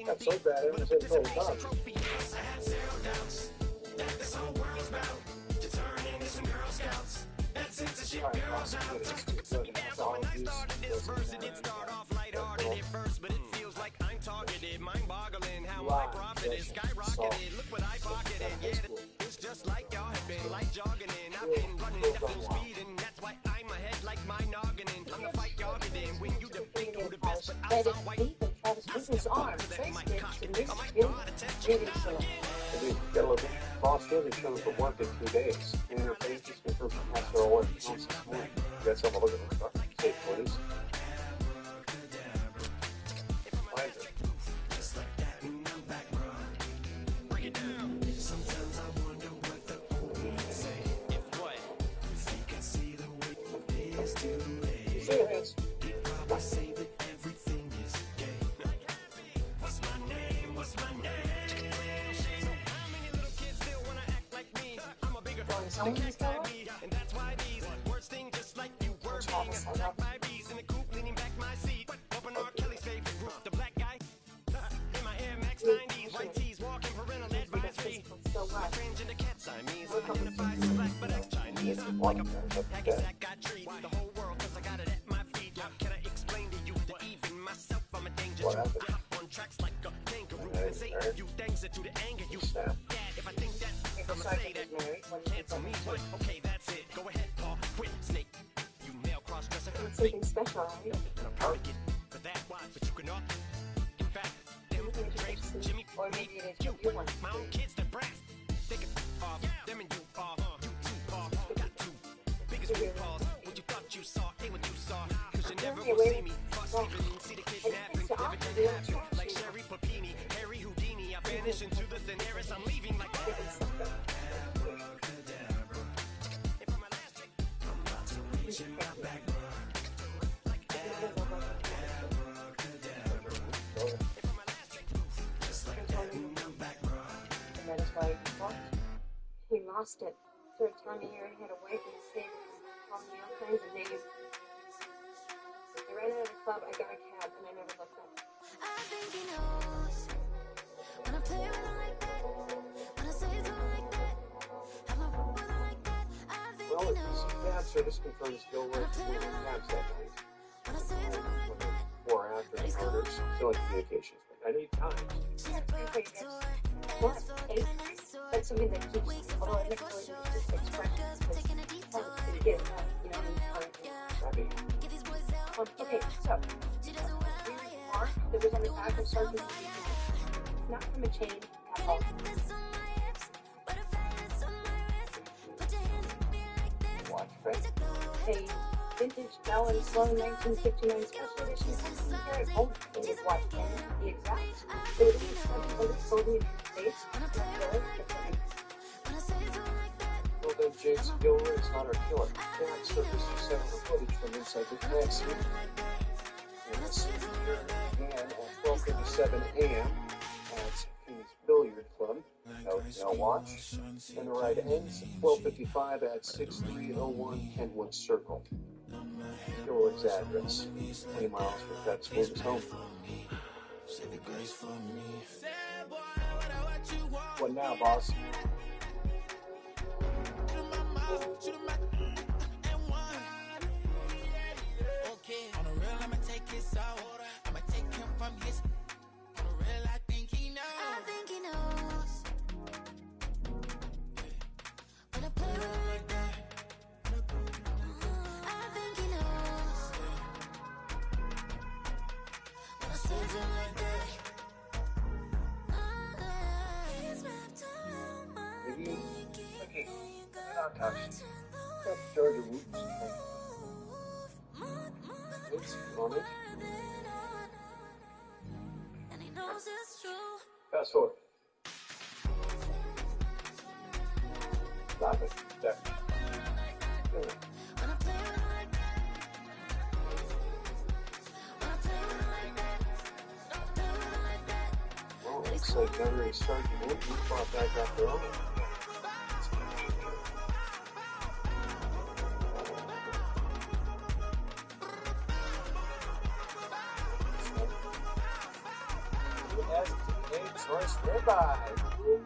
Speaker 10: Got so bad, I was at the whole time.
Speaker 11: Mind-boggling how I profited, skyrocketed. Look what I pocketed. Yeah, it's just like y'all have been, like jogging in. I've been running at full speed, and that's why I'm ahead like my noggin. I'm the fight y'all get in when you defeat who the best, but I saw white.
Speaker 12: his arm, traced it to this
Speaker 10: Got a little boss here that shows the work in 2 days. In your face, just confirm from Pastor Owen this morning. You got some look at the truck. Say please. Find it.
Speaker 11: Bring it down. Sometimes I wonder what the old man say. If what? If he could see the way it is today.
Speaker 10: See your hands.
Speaker 11: He'd probably say that everything is gay. What's my name? What's my name? And that's why these words sting just like you were being attacked by bees in the coop, leaning back my seat. Open R. Kelly's favorite group, the black guy. In my Air Max 90s, white tees, walking parental advisory. Transgender cat Siamese, identifies as black but ex-Chinese. Like a package that got trees, the whole world, cause I got it at my feet. How can I explain to you that even myself I'm a danger to? I hop on tracks like a kangaroo and say you things that do the anger you. Dad, if I think that, I'ma say that. Cancel me, but okay, that's it. Go ahead, Paul. Quit, snake. You male cross-dresser.
Speaker 12: Something special, right?
Speaker 11: I'm proud to get for that watch, but you can all. In fact, them, Drapes, Jimmy, me, you, my own kids, they're brass. They can off, them and you are, you too are, got two. Biggest blue paws, what you thought you saw, ain't what you saw. Cause you never will see me, cross sleeping, see the kidnapping, never did it happen. Like Sherry Papini, Harry Houdini, I vanish into the Daenerys, I'm leaving like that. In my back,
Speaker 12: and that is why he lost it. Third time a year he had a wife in the States, called me all kinds of names. I ran out of the club, I got a cab, and I never looked up.
Speaker 13: I think he knows when I play with him like that, when I say to him like that, have my with him like that. I think
Speaker 10: Well,
Speaker 13: he
Speaker 10: if
Speaker 13: knows.
Speaker 10: cab service confirms Bill Rick moving cabs that night.
Speaker 13: When I say to him like that,
Speaker 10: Before or after the murders, filling communications. I need time.
Speaker 12: What? Hey, that's something that keeps, although I never really used this expression, because it is, you know,
Speaker 10: That'd be
Speaker 12: okay, so, mark that was on the back of Sergeant not from a chain at all.
Speaker 10: watch, right?
Speaker 12: A vintage Bell and Sloan 1959 special edition here at home. It is watch 10, the exact. So it is something that sold me in the States.
Speaker 10: Well then, James Gilroy is not our killer. Jack surfaced for 7 footage from inside the crime scene. And this began at 12:57 a.m. at King's Billiard Club. Now watch. And the ride ends at 12:55 at 6301 Kenwood Circle. Gilroy's address, 20 miles from Peck's Williams home. What now, boss?
Speaker 11: On the real, I'ma take his soul. I'ma take him from his. On the real, I think he knows.
Speaker 13: I think he knows
Speaker 10: not touch. That's Georgia Woods. Woods, on it. Fast forward. Stop it. There. Good. Well, looks like Gunnery Sergeant Wood fought back after all. Choice ribeye. Ooh,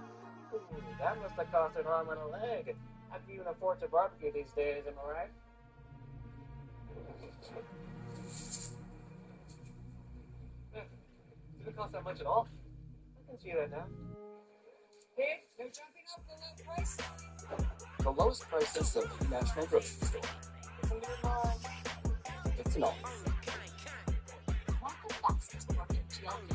Speaker 10: that must have cost an arm and a leg. How can you even afford to barbecue these days, am I right? Didn't cost that much at all. I can see that now.
Speaker 12: Hey, they're jumping up the low price.
Speaker 10: The lowest prices of the National Grocery Store.
Speaker 12: It's a little more.
Speaker 10: It's an all.
Speaker 12: Not the fastest working GLP.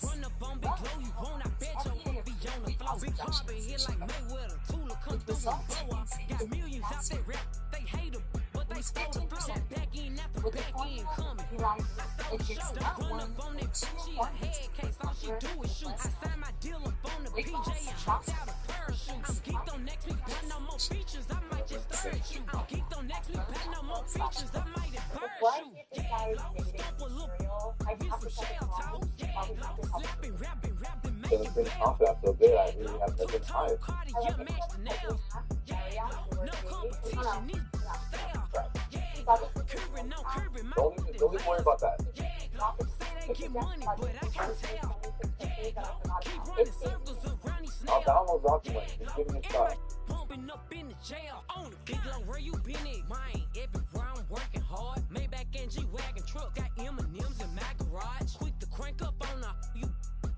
Speaker 11: Run up on big glow, you won't, I bet you won't be on the floor. Big carbon here like Mayweather, Tula come through and blow up. Got millions out there rap, they hate them, but they stole the flow. Back in after back in coming. Stole the show, run up on that she a head case, all she do is shoot. I signed my deal up on the PJ and hopped out a parachute. I'm geeked on next week, got no more features, I might just third you. I'm geeked on next week, got no more features, I might embarrass you. Yeah, stomp a little, get some shell toes.
Speaker 10: So it's been confident, I feel good. I really have been higher. Don't even worry about that. I'll download Rockman. Just give me a shot.
Speaker 11: Bumping up in the jail on the big low where you been at? Mine, everywhere I'm working hard. Maybach and G-Wagon truck, got M&M's in my garage. Quick to crank up on you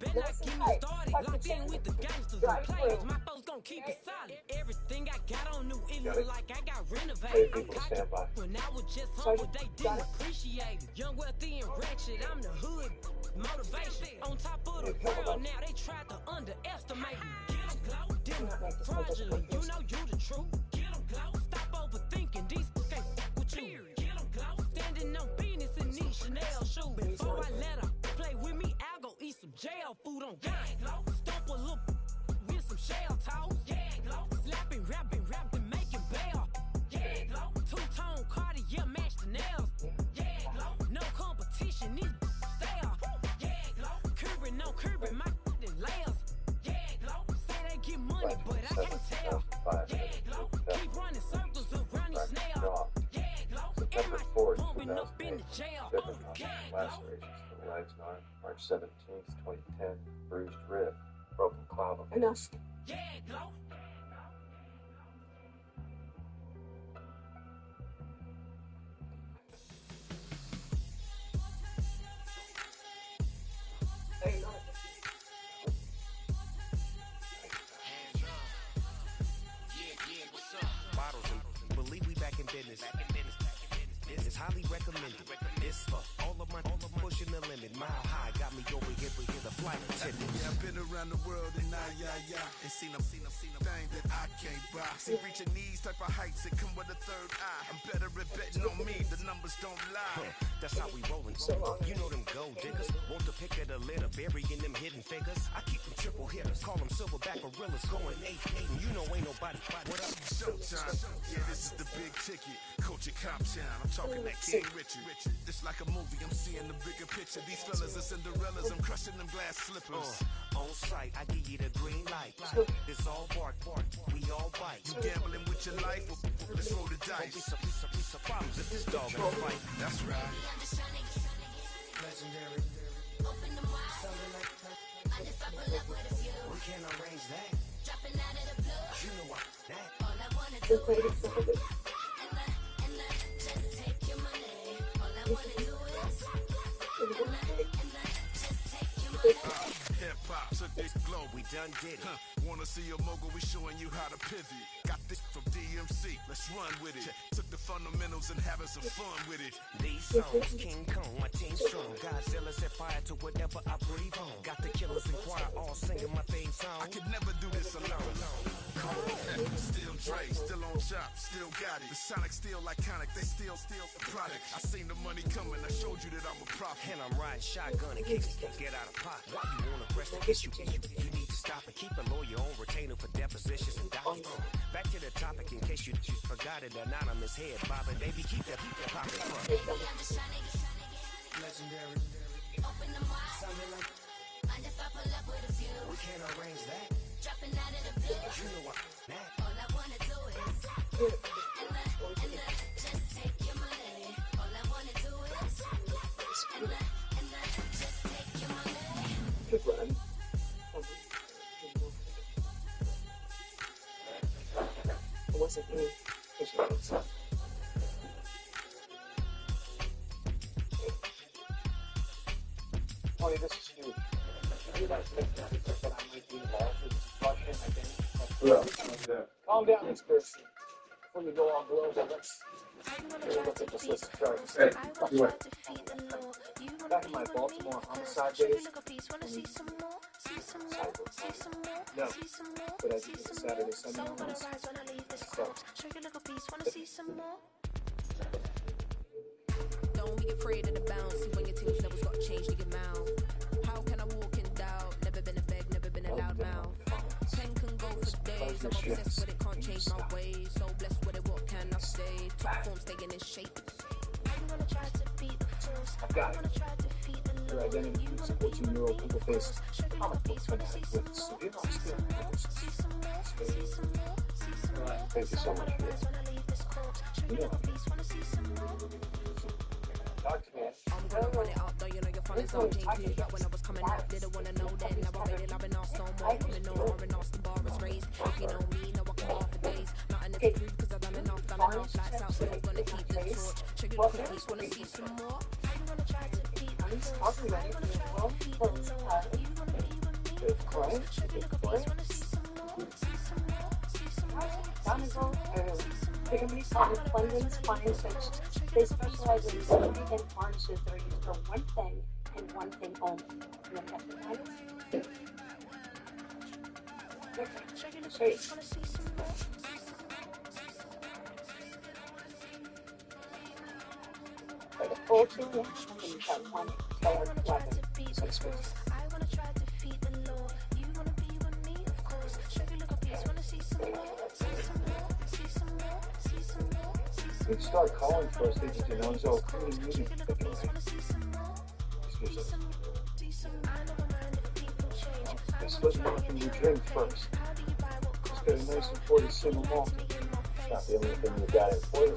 Speaker 11: better not get me started. Locked in with the gangsters and players. My folks gon' keep it solid. Everything I got on new, it look like I got renovated. I'm cocky when I was just humble, they didn't appreciate it. Young, wealthy, and ratchet, I'm the hood. Motivation on top of the world now, they tried to underestimate me. Get 'em glow, didn't fraudulent. You know you the truth. Get 'em glow, stop overthinking these can't with you. Get 'em glow, standing on business in these Chanel shoes. Before I let her play with me, I'll go eat some jail food on gang. Stomp a little with some shell toes. Slapping, rapping, making bail. Two-tone Cartier match the nails. No competition, these stale. Curbing, no curbing, my layers. Say they get money, but I can't tell. Keep running circles around these snails. And my bumping up in the jail.
Speaker 10: Lacerations from the legs and arm. March 17th, 2010. Bruised rib. Broken clavicle.
Speaker 12: Enough.
Speaker 10: Hey, no.
Speaker 14: Bottles and believe we back in business. This is highly recommended. This for all of my pushing the limit. Mile high got me over here for the flight attendant.
Speaker 2: Yeah, I've been around the world and and seen them thing that I can't buy. See, reaching these type of heights, it come with a third eye. I'm better at betting on me, the numbers don't lie.
Speaker 14: That's how we rollin'. You know them gold diggers. Want to pick at a litter, burying them hidden figures. I keep them triple hitters, call them silverback gorillas, going 8-8, and you know ain't nobody. What up?
Speaker 2: Showtime. Yeah, this is the big ticket. Coach at Cop Town. I'm talking that King Richard. It's like a movie. I'm seeing the bigger picture. These fellas are Cinderellas. I'm crushing them glass slippers.
Speaker 14: On sight, I give you the green light. It's all bark. We all bite.
Speaker 2: You gambling with your life? Well, let's roll the dice.
Speaker 14: Piece of problems if this dog in a fight.
Speaker 2: That's right.
Speaker 14: Legendary.
Speaker 13: Open them wide. I just fuck with love with a few.
Speaker 14: We can't arrange that.
Speaker 13: Dropping out of the blue.
Speaker 14: You know what? That.
Speaker 13: All I wanna do is and just take your money. All I wanna do is just take your money.
Speaker 2: Hip-hop took this globe.
Speaker 14: We done did it.
Speaker 2: Wanna see a mogul? We showing you how to pivot. Got this from DMC. Let's run with it. Took the fundamentals and having some fun with it.
Speaker 14: These songs, King Kong, my team strong. Godzilla set fire to whatever I breathe on. Got the killers in choir all singing my theme song.
Speaker 2: I could never do this alone. Still Dre, still on chop, still got it. The Sonic still iconic, they still the product. I seen the money coming, I showed you that I'm a prophet.
Speaker 14: And I'm riding shotgun in case you can get out of pocket. Why you wanna press the issue? You need to stop and keep a lawyer on retainer for depositions and documents. Back to the topic in case you forgot it. Anonymous head bobbing, baby, keep that popping front. Legendary. Open the mic. Something like I just pull up with a few. We can't arrange that. Dropping out of the blue. You know what? All I wanna do is and just take your money. All I wanna do is and just take your money.
Speaker 10: Good run. It wasn't me. Tony, this is huge. You guys make that I might be involved with Russian identity. Yeah. Calm down, Miss Person. Before you go all global, let's look at this list of charges. Hey, back in my Baltimore homicide days, no, but I did the Saturday Sunday ones.
Speaker 15: Don't be afraid of the bounce. See when your team's levels got to change to get mouth. How can I walk in doubt? Never been a beg, never been a loud mouth. Pen can go for days. I'm obsessed but it can't change my ways. So blessed with it, what can I say? Top form staying in shape.
Speaker 10: I've got it. Your identity is a 14-year-old people-faced comic book fanatic with severe osteoporosis. Thank you so much for this. Talk to me.
Speaker 15: I'm gonna run it up, though you know you're fun and so change. But when I was coming up, didn't wanna know then. Now I made it, I've been asked no more. Coming on, and asked the bar is raised. If you know me, now I can bar for days. Nothing to prove, cause I've done enough. Lights out, so I'm gonna keep the torch. Check it out, please, wanna see some more?
Speaker 12: Companies called Clemens Fine Fish. They specialize in jewelry and varnishes that are used for one thing and one thing only. You want to have the finest? Hey. For the full 2 inch, you have one tailor weapon. I want to try to feed the Lord. You want to be with me, of course. Show you look a piece, want to see some more, see some more, see some more, see some more, see some more.
Speaker 10: You start calling for us, did you know? So, coming in, you just let me know when you drink first. Just got a nice and 40 single malt. It's not the only thing you got in for you.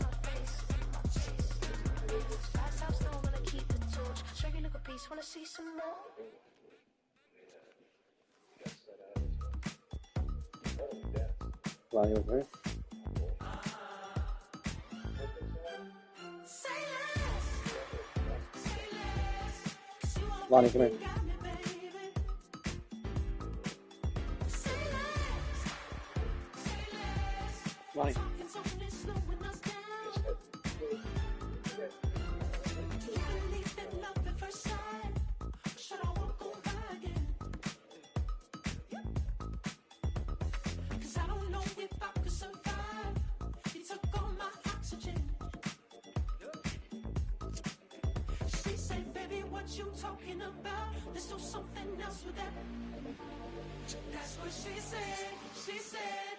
Speaker 13: Wanna see some more?
Speaker 9: Lonnie over here. Lonnie, come here. Lonnie.
Speaker 2: You talking about? Let's do something else with that. That's what she said. She said.